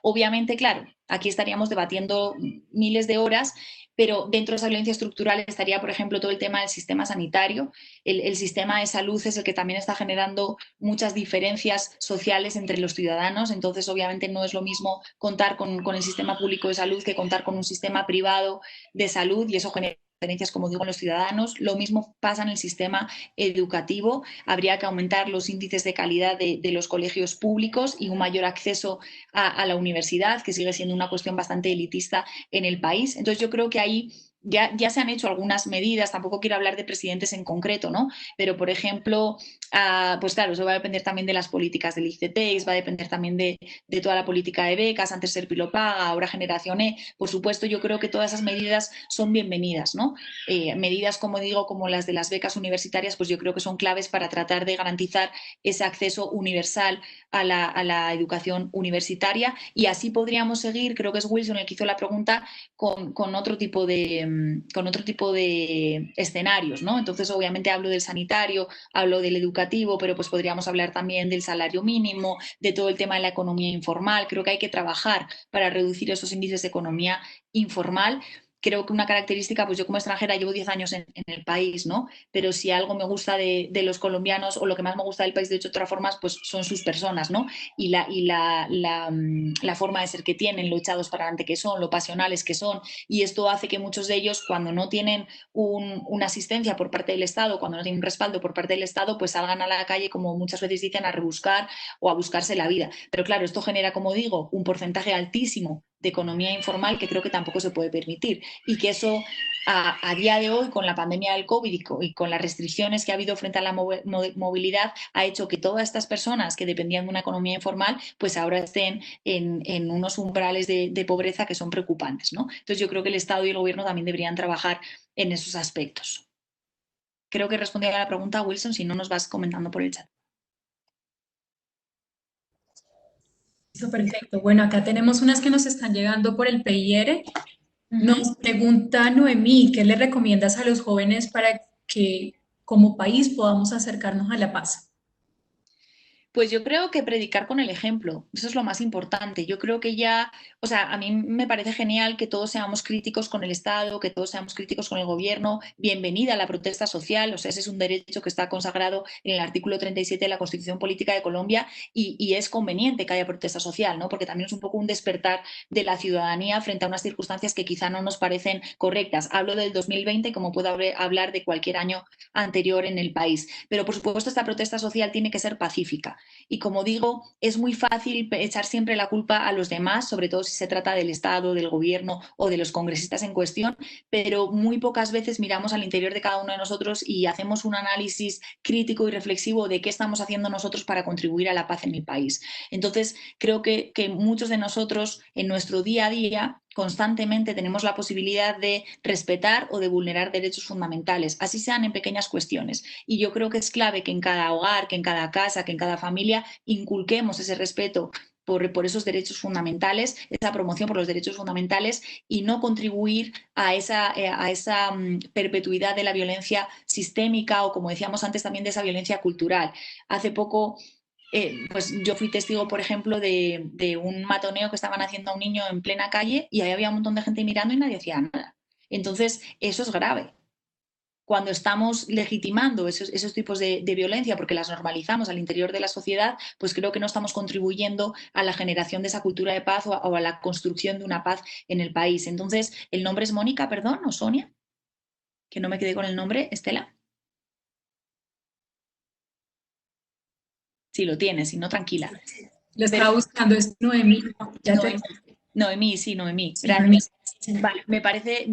Obviamente, claro, aquí estaríamos debatiendo miles de horas, pero dentro de esa violencia estructural estaría, por ejemplo, todo el tema del sistema sanitario. El sistema de salud es el que también está generando muchas diferencias sociales entre los ciudadanos, entonces obviamente no es lo mismo contar con el sistema público de salud que contar con un sistema privado de salud y eso genera diferencias, como digo, en los ciudadanos. Lo mismo pasa en el sistema educativo. Habría que aumentar los índices de calidad de los colegios públicos y un mayor acceso a la universidad, que sigue siendo una cuestión bastante elitista en el país. Entonces yo creo que ahí ya se han hecho algunas medidas, tampoco quiero hablar de presidentes en concreto, ¿no? Pero, por ejemplo, pues claro, eso va a depender también de las políticas del ICETEX, va a depender también de toda la política de becas, antes Serpi lo paga, ahora Generación E. Por supuesto, yo creo que todas esas medidas son bienvenidas, ¿no? Medidas, como digo, como las de las becas universitarias, pues yo creo que son claves para tratar de garantizar ese acceso universal a la educación universitaria y así podríamos seguir, creo que es Wilson el que hizo la pregunta, con otro tipo de escenarios, ¿no? Entonces, obviamente hablo del sanitario, hablo del educativo, pero pues podríamos hablar también del salario mínimo, de todo el tema de la economía informal. Creo que hay que trabajar para reducir esos índices de economía informal. Creo que una característica, pues yo como extranjera llevo 10 años en el país, ¿no? Pero si algo me gusta de los colombianos o lo que más me gusta del país, de hecho, de otras formas, pues son sus personas, ¿no? Y la forma de ser que tienen, lo echados para adelante que son, lo pasionales que son. Y esto hace que muchos de ellos, cuando no tienen una asistencia por parte del Estado, cuando no tienen un respaldo por parte del Estado, pues salgan a la calle, como muchas veces dicen, a rebuscar o a buscarse la vida. Pero claro, esto genera, como digo, un porcentaje altísimo de economía informal que creo que tampoco se puede permitir y que eso a día de hoy con la pandemia del COVID y con las restricciones que ha habido frente a la movilidad ha hecho que todas estas personas que dependían de una economía informal pues ahora estén en unos umbrales de pobreza que son preocupantes, ¿no? Entonces yo creo que el Estado y el Gobierno también deberían trabajar en esos aspectos. Creo que respondí a la pregunta, Wilson, si no nos vas comentando por el chat. Listo, perfecto. Bueno, acá tenemos unas que nos están llegando por el PIR. Uh -huh. Nos pregunta Noemí, ¿qué le recomiendas a los jóvenes para que como país podamos acercarnos a la paz? Pues yo creo que predicar con el ejemplo, eso es lo más importante. Yo creo que ya, o sea, a mí me parece genial que todos seamos críticos con el Estado, que todos seamos críticos con el gobierno. Bienvenida la protesta social, o sea, ese es un derecho que está consagrado en el artículo 37 de la Constitución Política de Colombia y es conveniente que haya protesta social, ¿no? Porque también es un poco un despertar de la ciudadanía frente a unas circunstancias que quizá no nos parecen correctas. Hablo del 2020 como puedo hablar de cualquier año anterior en el país. Pero, por supuesto, esta protesta social tiene que ser pacífica. Y como digo, es muy fácil echar siempre la culpa a los demás, sobre todo si se trata del Estado, del gobierno o de los congresistas en cuestión, pero muy pocas veces miramos al interior de cada uno de nosotros y hacemos un análisis crítico y reflexivo de qué estamos haciendo nosotros para contribuir a la paz en el país. Entonces, creo que muchos de nosotros en nuestro día a día constantemente tenemos la posibilidad de respetar o de vulnerar derechos fundamentales, así sean en pequeñas cuestiones. Y yo creo que es clave que en cada hogar, que en cada casa, que en cada familia inculquemos ese respeto por esos derechos fundamentales, esa promoción por los derechos fundamentales y no contribuir a esa perpetuidad de la violencia sistémica o, como decíamos antes, también de esa violencia cultural. Hace poco pues yo fui testigo, por ejemplo, de un matoneo que estaban haciendo a un niño en plena calle y ahí había un montón de gente mirando y nadie hacía nada. Entonces, eso es grave. Cuando estamos legitimando esos tipos de violencia porque las normalizamos al interior de la sociedad, pues creo que no estamos contribuyendo a la generación de esa cultura de paz o a la construcción de una paz en el país. Entonces, ¿el nombre es Mónica, perdón, o Sonia? Que no me quedé con el nombre, Estela. Si lo tienes, si no, tranquila. Lo Pero estaba buscando, es Noemí. Ya te... Noemí, Noemí, sí, Noemí, Sí, Noemí. gracias. Vale, me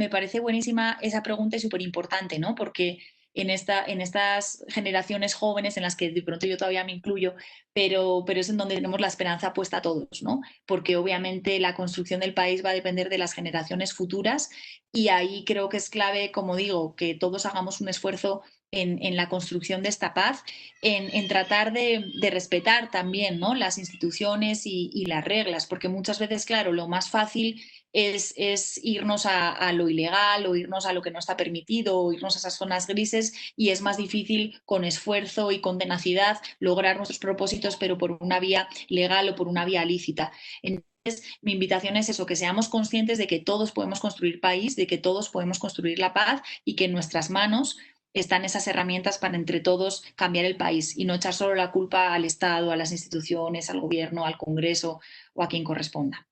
parece buenísima esa pregunta y súper importante, ¿no? Porque en estas generaciones jóvenes en las que de pronto yo todavía me incluyo, pero es en donde tenemos la esperanza puesta a todos, ¿no? Porque obviamente la construcción del país va a depender de las generaciones futuras y ahí creo que es clave, como digo, que todos hagamos un esfuerzo en la construcción de esta paz, en tratar de respetar también, ¿no? Las instituciones y las reglas, porque muchas veces, claro, lo más fácil es irnos a lo ilegal o irnos a lo que no está permitido o irnos a esas zonas grises y es más difícil con esfuerzo y con tenacidad lograr nuestros propósitos, pero por una vía legal o por una vía lícita. Entonces, mi invitación es eso, que seamos conscientes de que todos podemos construir país, de que todos podemos construir la paz y que en nuestras manos están esas herramientas para entre todos cambiar el país y no echar solo la culpa al Estado, a las instituciones, al gobierno, al Congreso o a quien corresponda.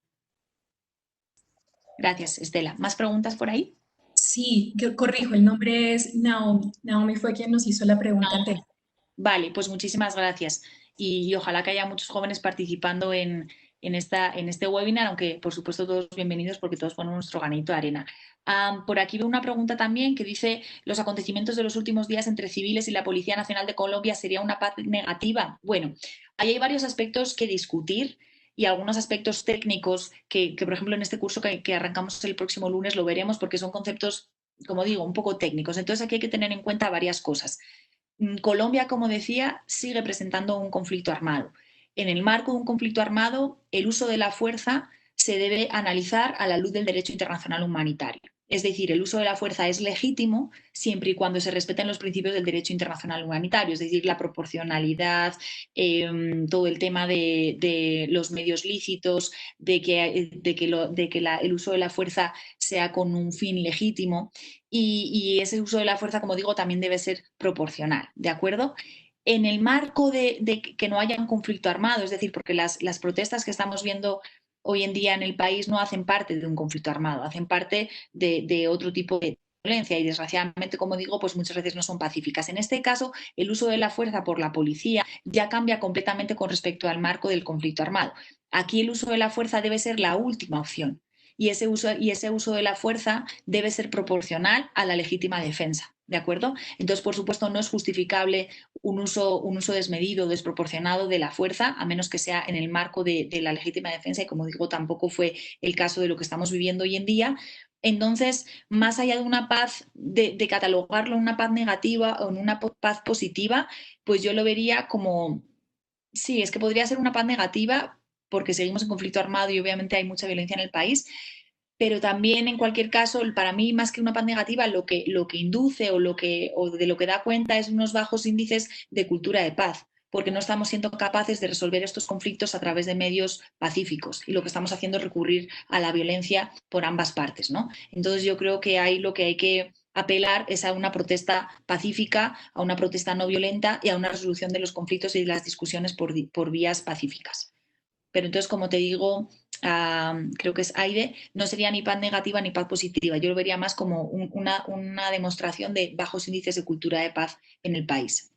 Gracias, Estela. ¿Más preguntas por ahí? Sí, yo corrijo, el nombre es Naomi. Naomi fue quien nos hizo la pregunta No. anterior. Vale, pues muchísimas gracias. Y ojalá que haya muchos jóvenes participando en este webinar, aunque por supuesto todos bienvenidos porque todos ponen nuestro granito de arena. Por aquí veo una pregunta también que dice, ¿los acontecimientos de los últimos días entre civiles y la Policía Nacional de Colombia sería una paz negativa? Bueno, ahí hay varios aspectos que discutir y algunos aspectos técnicos que, por ejemplo, en este curso que arrancamos el próximo lunes lo veremos porque son conceptos, como digo, un poco técnicos. Entonces aquí hay que tener en cuenta varias cosas. Colombia, como decía, sigue presentando un conflicto armado. En el marco de un conflicto armado, el uso de la fuerza se debe analizar a la luz del derecho internacional humanitario. Es decir, el uso de la fuerza es legítimo siempre y cuando se respeten los principios del derecho internacional humanitario, es decir, la proporcionalidad, todo el tema de los medios lícitos, el uso de la fuerza sea con un fin legítimo y ese uso de la fuerza, como digo, también debe ser proporcional, ¿de acuerdo? En el marco de que no haya un conflicto armado, es decir, porque las protestas que estamos viendo hoy en día en el país no hacen parte de un conflicto armado, hacen parte de otro tipo de violencia y desgraciadamente, como digo, pues muchas veces no son pacíficas. En este caso, el uso de la fuerza por la policía ya cambia completamente con respecto al marco del conflicto armado. Aquí el uso de la fuerza debe ser la última opción y ese uso de la fuerza debe ser proporcional a la legítima defensa. ¿De acuerdo? Entonces, por supuesto, no es justificable un uso desmedido, desproporcionado de la fuerza, a menos que sea en el marco de la legítima defensa, y como digo, tampoco fue el caso de lo que estamos viviendo hoy en día. Entonces, más allá de una paz, de catalogarlo en una paz negativa o en una paz positiva, pues yo lo vería como, sí, es que podría ser una paz negativa porque seguimos en conflicto armado y obviamente hay mucha violencia en el país, pero también en cualquier caso, para mí, más que una paz negativa, lo que induce o de lo que da cuenta es unos bajos índices de cultura de paz, porque no estamos siendo capaces de resolver estos conflictos a través de medios pacíficos y lo que estamos haciendo es recurrir a la violencia por ambas partes, ¿no? Entonces yo creo que hay lo que hay que apelar es a una protesta pacífica, a una protesta no violenta y a una resolución de los conflictos y de las discusiones por vías pacíficas. Pero entonces, como te digo, creo que es Aire, no sería ni paz negativa ni paz positiva. Yo lo vería más como una demostración de bajos índices de cultura de paz en el país.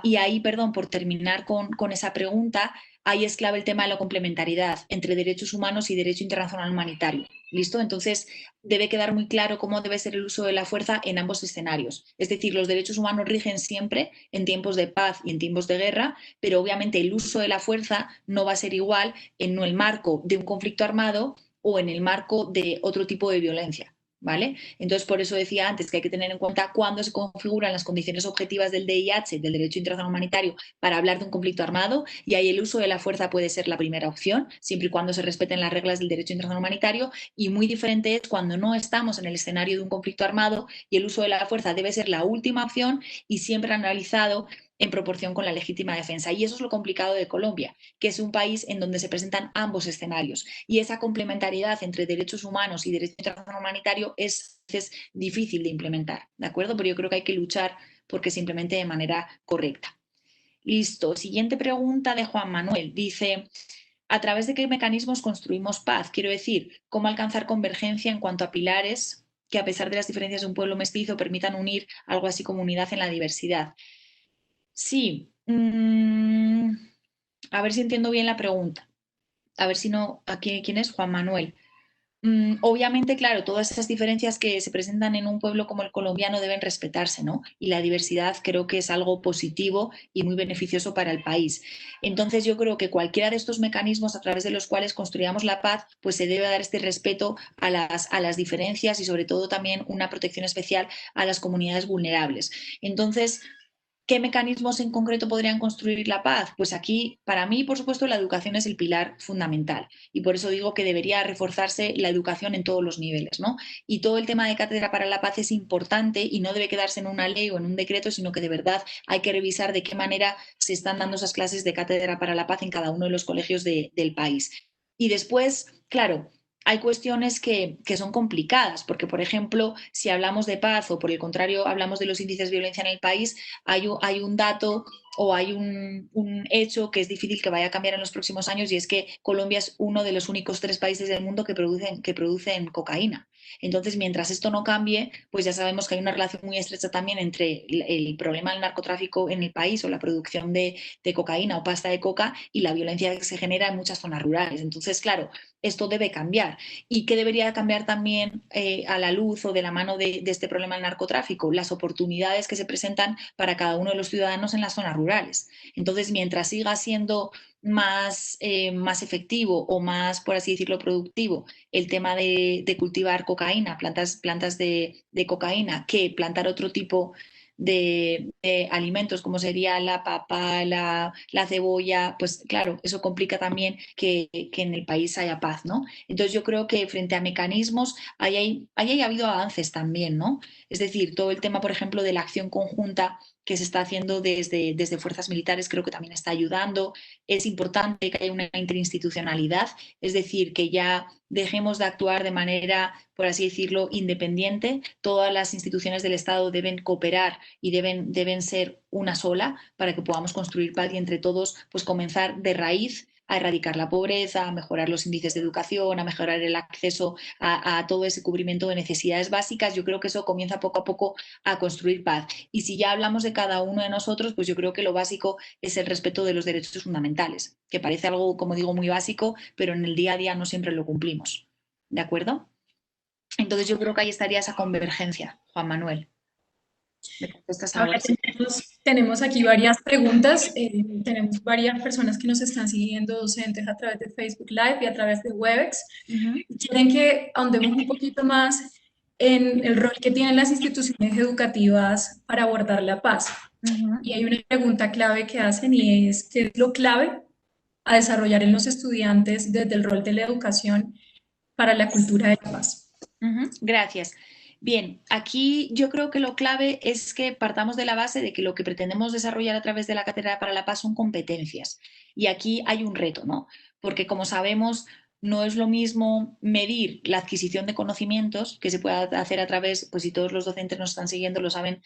Y ahí, perdón, por terminar con esa pregunta, ahí es clave el tema de la complementariedad entre derechos humanos y derecho internacional humanitario. ¿Listo? Entonces, debe quedar muy claro cómo debe ser el uso de la fuerza en ambos escenarios. Es decir, los derechos humanos rigen siempre en tiempos de paz y en tiempos de guerra, pero obviamente el uso de la fuerza no va a ser igual en el marco de un conflicto armado o en el marco de otro tipo de violencia. ¿Vale? Entonces, por eso decía antes que hay que tener en cuenta cuándo se configuran las condiciones objetivas del DIH, del derecho internacional humanitario, para hablar de un conflicto armado, y ahí el uso de la fuerza puede ser la primera opción, siempre y cuando se respeten las reglas del derecho internacional humanitario, y muy diferente es cuando no estamos en el escenario de un conflicto armado y el uso de la fuerza debe ser la última opción y siempre analizado en proporción con la legítima defensa. Y eso es lo complicado de Colombia, que es un país en donde se presentan ambos escenarios. Y esa complementariedad entre derechos humanos y derecho internacional humanitario es difícil de implementar, ¿de acuerdo? Pero yo creo que hay que luchar porque se implemente de manera correcta. Listo. Siguiente pregunta de Juan Manuel. Dice, ¿a través de qué mecanismos construimos paz? Quiero decir, ¿cómo alcanzar convergencia en cuanto a pilares que, a pesar de las diferencias de un pueblo mestizo, permitan unir algo así como unidad en la diversidad? Sí. A ver si entiendo bien la pregunta. A ver si no, aquí, ¿quién es? Juan Manuel. Obviamente, claro, todas esas diferencias que se presentan en un pueblo como el colombiano deben respetarse, ¿no? Y la diversidad creo que es algo positivo y muy beneficioso para el país. Entonces, yo creo que cualquiera de estos mecanismos a través de los cuales construyamos la paz, pues se debe dar este respeto a las diferencias y sobre todo también una protección especial a las comunidades vulnerables. Entonces, ¿qué mecanismos en concreto podrían construir la paz? Pues aquí, para mí, por supuesto, la educación es el pilar fundamental y por eso digo que debería reforzarse la educación en todos los niveles, ¿no? Y todo el tema de Cátedra para la Paz es importante y no debe quedarse en una ley o en un decreto, sino que de verdad hay que revisar de qué manera se están dando esas clases de Cátedra para la Paz en cada uno de los colegios del país. Y después, claro, hay cuestiones que son complicadas, porque, por ejemplo, si hablamos de paz o, por el contrario, hablamos de los índices de violencia en el país, hay un dato o hay un hecho que es difícil que vaya a cambiar en los próximos años y es que Colombia es uno de los únicos 3 países del mundo que producen cocaína. Entonces, mientras esto no cambie, pues ya sabemos que hay una relación muy estrecha también entre el problema del narcotráfico en el país o la producción de cocaína o pasta de coca y la violencia que se genera en muchas zonas rurales. Entonces, claro, esto debe cambiar. ¿Y qué debería cambiar también a la luz o de la mano de este problema del narcotráfico? Las oportunidades que se presentan para cada uno de los ciudadanos en las zonas rurales. Entonces, mientras siga siendo más efectivo o más, por así decirlo, productivo el tema de cultivar cocaína, plantas de cocaína, que plantar otro tipo de alimentos como sería la papa, la cebolla, pues claro, eso complica también que en el país haya paz, ¿no? Entonces yo creo que frente a mecanismos, ahí ha habido avances también, ¿no? Es decir, todo el tema, por ejemplo, de la acción conjunta que se está haciendo desde fuerzas militares creo que también está ayudando. Es importante que haya una interinstitucionalidad, es decir, que ya dejemos de actuar de manera, por así decirlo, independiente. Todas las instituciones del Estado deben cooperar y deben ser una sola para que podamos construir paz y entre todos pues comenzar de raíz a erradicar la pobreza, a mejorar los índices de educación, a mejorar el acceso a todo ese cubrimiento de necesidades básicas. Yo creo que eso comienza poco a poco a construir paz. Y si ya hablamos de cada uno de nosotros, pues yo creo que lo básico es el respeto de los derechos fundamentales, que parece algo, como digo, muy básico, pero en el día a día no siempre lo cumplimos. ¿De acuerdo? Entonces yo creo que ahí estaría esa convergencia, Juan Manuel. ¿Me contestas Ahora ahora? Sí. tenemos aquí varias preguntas. Tenemos varias personas que nos están siguiendo, docentes, a través de Facebook Live y a través de Webex. Uh -huh. Quieren que ahondemos un poquito más en el rol que tienen las instituciones educativas para abordar la paz. Uh -huh. Y hay una pregunta clave que hacen y es, ¿qué es lo clave a desarrollar en los estudiantes desde el rol de la educación para la cultura de la paz? Gracias. Bien, aquí yo creo que lo clave es que partamos de la base de que lo que pretendemos desarrollar a través de la Cátedra para la Paz son competencias. Y aquí hay un reto, ¿no? Porque como sabemos, no es lo mismo medir la adquisición de conocimientos que se pueda hacer a través, pues si todos los docentes nos están siguiendo lo saben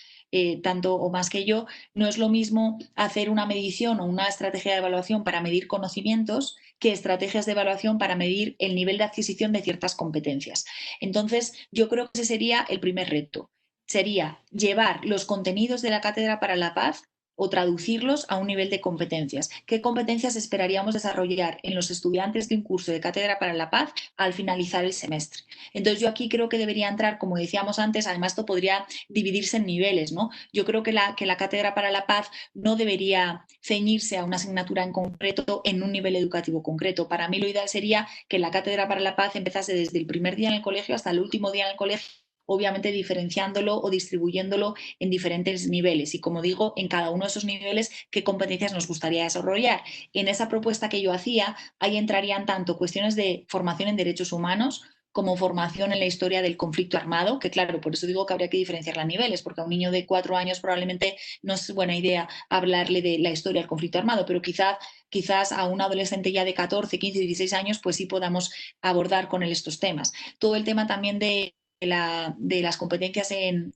tanto o más que yo, no es lo mismo hacer una medición o una estrategia de evaluación para medir conocimientos que estrategias de evaluación para medir el nivel de adquisición de ciertas competencias. Entonces, yo creo que ese sería el primer reto. Sería llevar los contenidos de la Cátedra para la Paz o traducirlos a un nivel de competencias. ¿Qué competencias esperaríamos desarrollar en los estudiantes de un curso de Cátedra para la Paz al finalizar el semestre? Entonces yo aquí creo que debería entrar, como decíamos antes, además esto podría dividirse en niveles, ¿no? Yo creo que la Cátedra para la Paz no debería ceñirse a una asignatura en concreto en un nivel educativo concreto. Para mí lo ideal sería que la Cátedra para la Paz empezase desde el primer día en el colegio hasta el último día en el colegio, obviamente diferenciándolo o distribuyéndolo en diferentes niveles y, como digo, en cada uno de esos niveles qué competencias nos gustaría desarrollar. En esa propuesta que yo hacía, ahí entrarían tanto cuestiones de formación en derechos humanos como formación en la historia del conflicto armado, que claro, por eso digo que habría que diferenciarla a niveles, porque a un niño de 4 años probablemente no es buena idea hablarle de la historia del conflicto armado, pero quizás a un adolescente ya de 14, 15, 16 años, pues sí podamos abordar con él estos temas. Todo el tema también de las competencias en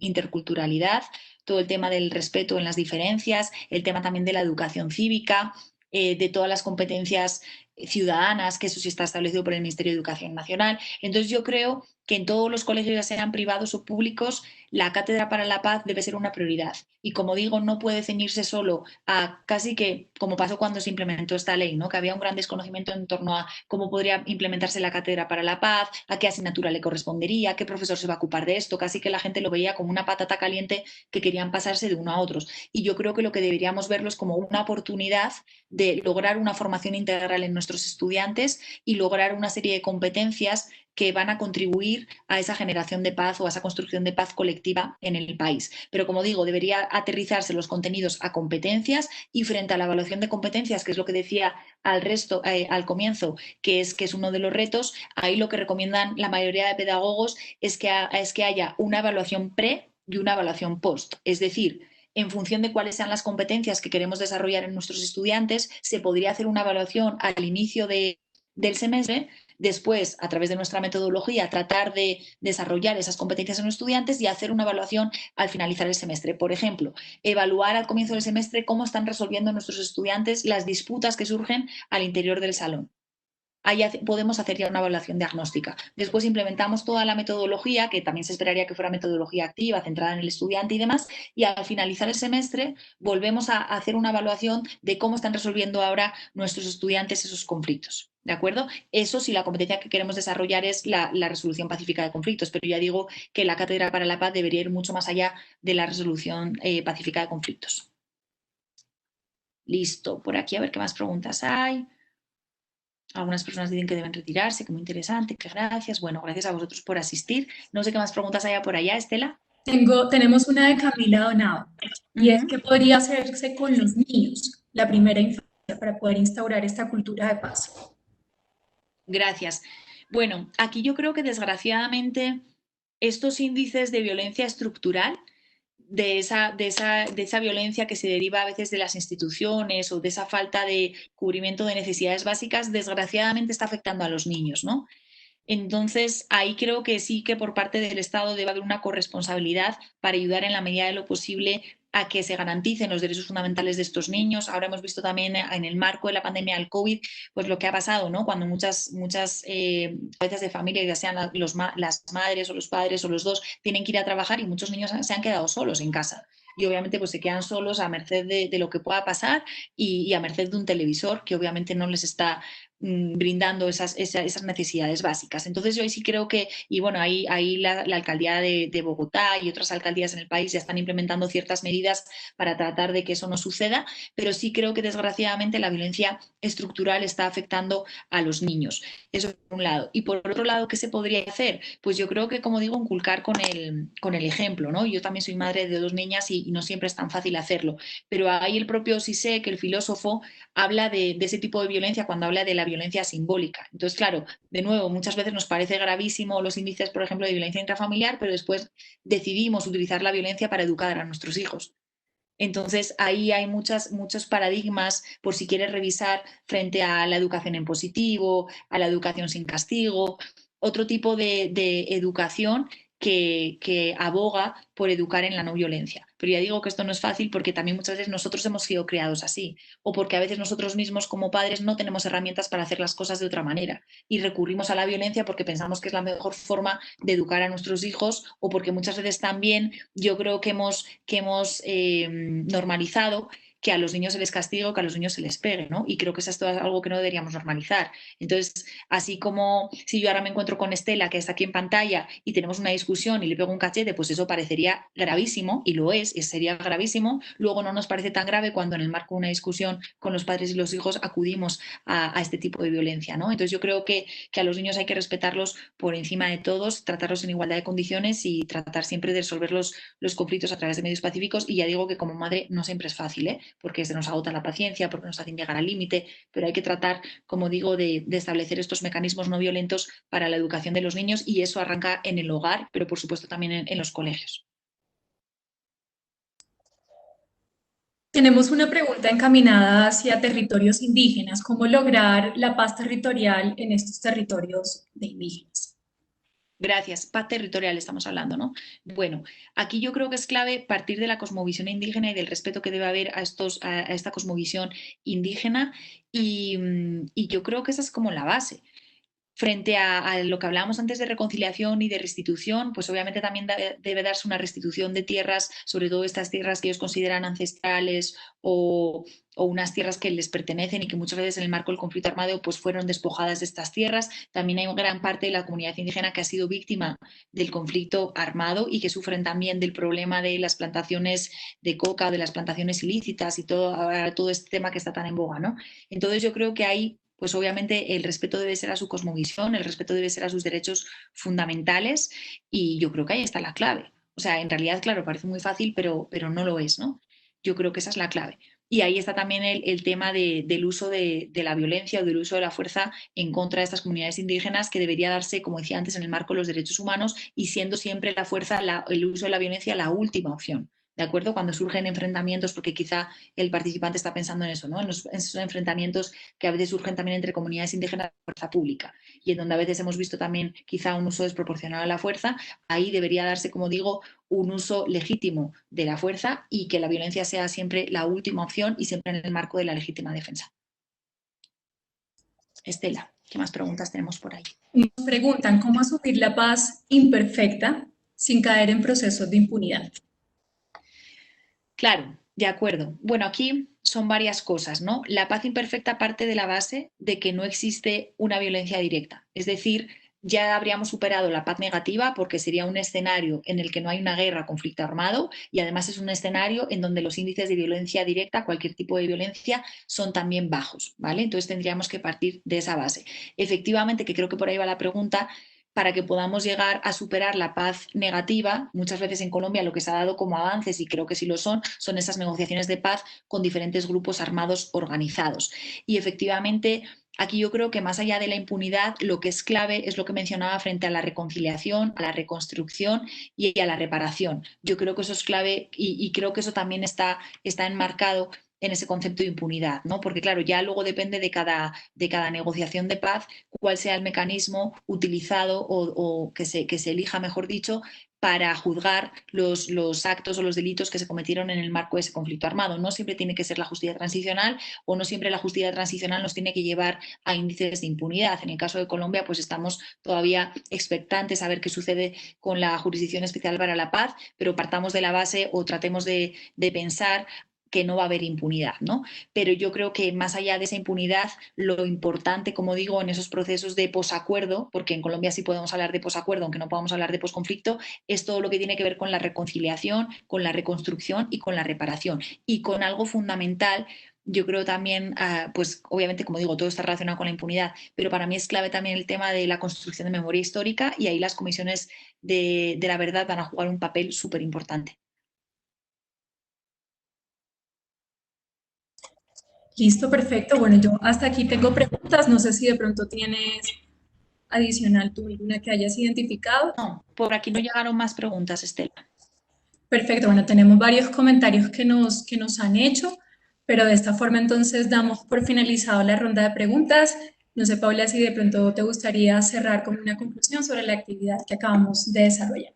interculturalidad, todo el tema del respeto en las diferencias, el tema también de la educación cívica, de todas las competencias ciudadanas, que eso sí está establecido por el Ministerio de Educación Nacional. Entonces yo creo que en todos los colegios, ya sean privados o públicos, la Cátedra para la Paz debe ser una prioridad. Y como digo, no puede ceñirse solo a casi que, como pasó cuando se implementó esta ley, ¿no? Que había un gran desconocimiento en torno a cómo podría implementarse la Cátedra para la Paz, a qué asignatura le correspondería, qué profesor se va a ocupar de esto, casi que la gente lo veía como una patata caliente que querían pasarse de uno a otros. Y yo creo que lo que deberíamos verlo es como una oportunidad de lograr una formación integral en nuestros estudiantes y lograr una serie de competencias que van a contribuir a esa generación de paz o a esa construcción de paz colectiva en el país. Pero como digo, debería aterrizarse los contenidos a competencias y frente a la evaluación de competencias, que es lo que decía al comienzo, que es uno de los retos, ahí lo que recomiendan la mayoría de pedagogos es que haya una evaluación pre y una evaluación post. Es decir, en función de cuáles sean las competencias que queremos desarrollar en nuestros estudiantes, se podría hacer una evaluación al inicio del semestre. Después, a través de nuestra metodología, tratar de desarrollar esas competencias en los estudiantes y hacer una evaluación al finalizar el semestre. Por ejemplo, evaluar al comienzo del semestre cómo están resolviendo nuestros estudiantes las disputas que surgen al interior del salón. Ahí podemos hacer ya una evaluación diagnóstica. Después implementamos toda la metodología, que también se esperaría que fuera metodología activa, centrada en el estudiante y demás, y al finalizar el semestre volvemos a hacer una evaluación de cómo están resolviendo ahora nuestros estudiantes esos conflictos. ¿De acuerdo? Eso si la competencia que queremos desarrollar es la resolución pacífica de conflictos, pero ya digo que la Cátedra para la Paz debería ir mucho más allá de la resolución pacífica de conflictos. Listo, por aquí a ver qué más preguntas hay. Algunas personas dicen que deben retirarse, que muy interesante, que gracias. Bueno, gracias a vosotros por asistir. No sé qué más preguntas haya por allá, Estela. Tenemos una de Camila Donado y es Ujú. qué podría hacerse con los niños, la primera infancia, para poder instaurar esta cultura de paz. Gracias. Bueno, aquí yo creo que desgraciadamente estos índices de violencia estructural, de esa violencia que se deriva a veces de las instituciones o de esa falta de cubrimiento de necesidades básicas, desgraciadamente está afectando a los niños, ¿no? Entonces, ahí creo que sí que por parte del Estado debe haber una corresponsabilidad para ayudar en la medida de lo posible a que se garanticen los derechos fundamentales de estos niños. Ahora hemos visto también en el marco de la pandemia del COVID, pues lo que ha pasado, ¿no? Cuando muchas cabezas de familia, ya sean las madres o los padres o los dos, tienen que ir a trabajar y muchos niños se han quedado solos en casa. Y obviamente pues se quedan solos a merced de lo que pueda pasar y a merced de un televisor que obviamente no les está brindando esas necesidades básicas. Entonces yo ahí sí creo que, y bueno, ahí la alcaldía de Bogotá y otras alcaldías en el país ya están implementando ciertas medidas para tratar de que eso no suceda, pero sí creo que desgraciadamente la violencia estructural está afectando a los niños. Eso por un lado. Y por otro lado, ¿qué se podría hacer? Pues yo creo que, como digo, inculcar con el ejemplo, ¿no? Yo también soy madre de 2 niñas y no siempre es tan fácil hacerlo, pero ahí el propio Sisek, el filósofo, habla de ese tipo de violencia cuando habla de la violencia simbólica. Entonces, claro, de nuevo, muchas veces nos parece gravísimo los índices, por ejemplo, de violencia intrafamiliar, pero después decidimos utilizar la violencia para educar a nuestros hijos. Entonces, ahí hay muchos paradigmas, por si quieres revisar, frente a la educación en positivo, a la educación sin castigo, otro tipo de educación que aboga por educar en la no violencia. Pero ya digo que esto no es fácil porque también muchas veces nosotros hemos sido criados así, o porque a veces nosotros mismos como padres no tenemos herramientas para hacer las cosas de otra manera y recurrimos a la violencia porque pensamos que es la mejor forma de educar a nuestros hijos, o porque muchas veces también yo creo que hemos normalizado que a los niños se les castigue o que a los niños se les pegue, ¿no? Y creo que eso es algo que no deberíamos normalizar. Entonces, así como si yo ahora me encuentro con Estela, que está aquí en pantalla, y tenemos una discusión y le pego un cachete, pues eso parecería gravísimo, y lo es, y sería gravísimo. Luego no nos parece tan grave cuando en el marco de una discusión con los padres y los hijos acudimos a este tipo de violencia, ¿no? Entonces yo creo que a los niños hay que respetarlos por encima de todos, tratarlos en igualdad de condiciones y tratar siempre de resolver los conflictos a través de medios pacíficos. Y ya digo que como madre no siempre es fácil, ¿eh? Porque se nos agota la paciencia, porque nos hacen llegar al límite, pero hay que tratar, como digo, de establecer estos mecanismos no violentos para la educación de los niños, y eso arranca en el hogar, pero por supuesto también en los colegios. Tenemos una pregunta encaminada hacia territorios indígenas. ¿Cómo lograr la paz territorial en estos territorios de indígenas? Gracias. Paz territorial estamos hablando, ¿no? Bueno, aquí yo creo que es clave partir de la cosmovisión indígena y del respeto que debe haber a esta cosmovisión indígena, y yo creo que esa es como la base. Frente a lo que hablábamos antes de reconciliación y de restitución, pues obviamente también debe darse una restitución de tierras, sobre todo estas tierras que ellos consideran ancestrales, o unas tierras que les pertenecen y que muchas veces en el marco del conflicto armado pues fueron despojadas de estas tierras. También hay una gran parte de la comunidad indígena que ha sido víctima del conflicto armado y que sufren también del problema de las plantaciones de coca, de las plantaciones ilícitas y todo este tema que está tan en boga, ¿no? Entonces yo creo que hay, pues obviamente el respeto debe ser a su cosmovisión, el respeto debe ser a sus derechos fundamentales, y yo creo que ahí está la clave. O sea, en realidad, claro, parece muy fácil, pero no lo es, ¿no? Yo creo que esa es la clave. Y ahí está también el tema del uso de la violencia o del uso de la fuerza en contra de estas comunidades indígenas, que debería darse, como decía antes, en el marco de los derechos humanos, y siendo siempre la fuerza, el uso de la violencia, la última opción. ¿De acuerdo? Cuando surgen enfrentamientos, porque quizá el participante está pensando en eso, ¿no? En esos enfrentamientos que a veces surgen también entre comunidades indígenas de fuerza pública, y en donde a veces hemos visto también quizá un uso desproporcionado a la fuerza. Ahí debería darse, como digo, un uso legítimo de la fuerza, y que la violencia sea siempre la última opción y siempre en el marco de la legítima defensa. Estela, ¿qué más preguntas tenemos por ahí? Nos preguntan cómo asumir la paz imperfecta sin caer en procesos de impunidad. Claro, de acuerdo. Bueno, aquí son varias cosas, ¿no? La paz imperfecta parte de la base de que no existe una violencia directa. Es decir, ya habríamos superado la paz negativa, porque sería un escenario en el que no hay una guerra, conflicto armado, y además es un escenario en donde los índices de violencia directa, cualquier tipo de violencia, son también bajos, ¿vale? Entonces tendríamos que partir de esa base. Efectivamente, que creo que por ahí va la pregunta, para que podamos llegar a superar la paz negativa. Muchas veces en Colombia lo que se ha dado como avances, y creo que sí lo son esas negociaciones de paz con diferentes grupos armados organizados. Y efectivamente, aquí yo creo que más allá de la impunidad, lo que es clave es lo que mencionaba frente a la reconciliación, a la reconstrucción y a la reparación. Yo creo que eso es clave, y creo que eso también está enmarcado en ese concepto de impunidad, ¿no? Porque claro, ya luego depende de cada negociación de paz cuál sea el mecanismo utilizado, o que se elija, mejor dicho, para juzgar los actos o los delitos que se cometieron en el marco de ese conflicto armado. No siempre tiene que ser la justicia transicional, o no siempre la justicia transicional nos tiene que llevar a índices de impunidad. En el caso de Colombia, pues estamos todavía expectantes a ver qué sucede con la Jurisdicción Especial para la Paz, pero partamos de la base, o tratemos de pensar que no va a haber impunidad, ¿no? Pero yo creo que más allá de esa impunidad, lo importante, como digo, en esos procesos de posacuerdo, porque en Colombia sí podemos hablar de posacuerdo, aunque no podamos hablar de posconflicto, es todo lo que tiene que ver con la reconciliación, con la reconstrucción y con la reparación. Y con algo fundamental, yo creo también, pues obviamente, como digo, todo está relacionado con la impunidad, pero para mí es clave también el tema de la construcción de memoria histórica, y ahí las comisiones de la verdad van a jugar un papel súper importante. Listo, perfecto. Bueno, yo hasta aquí tengo preguntas. No sé si de pronto tienes adicional tú alguna que hayas identificado. No, por aquí no llegaron más preguntas, Estela. Perfecto, bueno, tenemos varios comentarios que nos han hecho, pero de esta forma entonces damos por finalizado la ronda de preguntas. No sé, Paula, si de pronto te gustaría cerrar con una conclusión sobre la actividad que acabamos de desarrollar.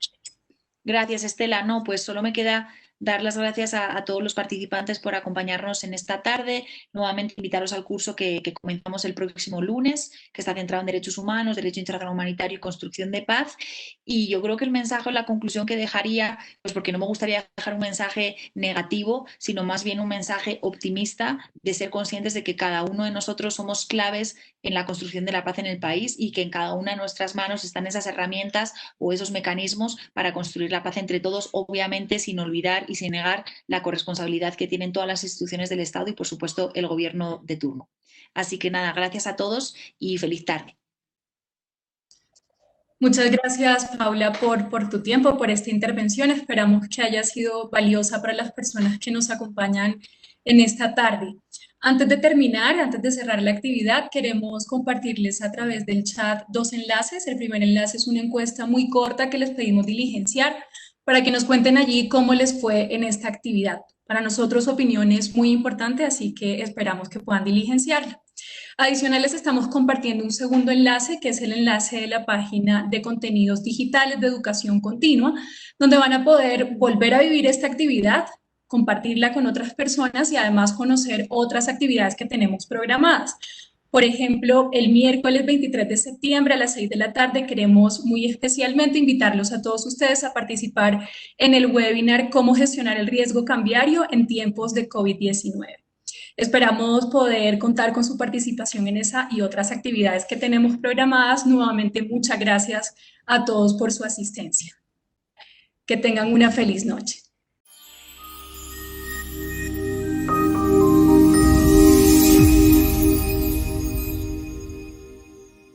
Gracias, Estela. No, pues solo me queda dar las gracias a todos los participantes por acompañarnos en esta tarde. Nuevamente invitaros al curso que comenzamos el próximo lunes, que está centrado en derechos humanos, derecho internacional humanitario y construcción de paz. Y yo creo que el mensaje o la conclusión que dejaría, pues porque no me gustaría dejar un mensaje negativo, sino más bien un mensaje optimista de ser conscientes de que cada uno de nosotros somos claves en la construcción de la paz en el país y que en cada una de nuestras manos están esas herramientas o esos mecanismos para construir la paz entre todos, obviamente sin olvidar y sin negar la corresponsabilidad que tienen todas las instituciones del Estado y, por supuesto, el gobierno de turno. Así que nada, gracias a todos y feliz tarde. Muchas gracias, Paula, por tu tiempo, por esta intervención. Esperamos que haya sido valiosa para las personas que nos acompañan en esta tarde. Antes de terminar, antes de cerrar la actividad, queremos compartirles a través del chat dos enlaces. El primer enlace es una encuesta muy corta que les pedimos diligenciar para que nos cuenten allí cómo les fue en esta actividad. Para nosotros, su opinión es muy importante, así que esperamos que puedan diligenciarla. Adicional, les estamos compartiendo un segundo enlace, que es el enlace de la página de contenidos digitales de educación continua, donde van a poder volver a vivir esta actividad, compartirla con otras personas y además conocer otras actividades que tenemos programadas. Por ejemplo, el miércoles 23 de septiembre a las 6 de la tarde queremos muy especialmente invitarlos a todos ustedes a participar en el webinar Cómo gestionar el riesgo cambiario en tiempos de COVID-19. Esperamos poder contar con su participación en esa y otras actividades que tenemos programadas. Nuevamente, muchas gracias a todos por su asistencia. Que tengan una feliz noche.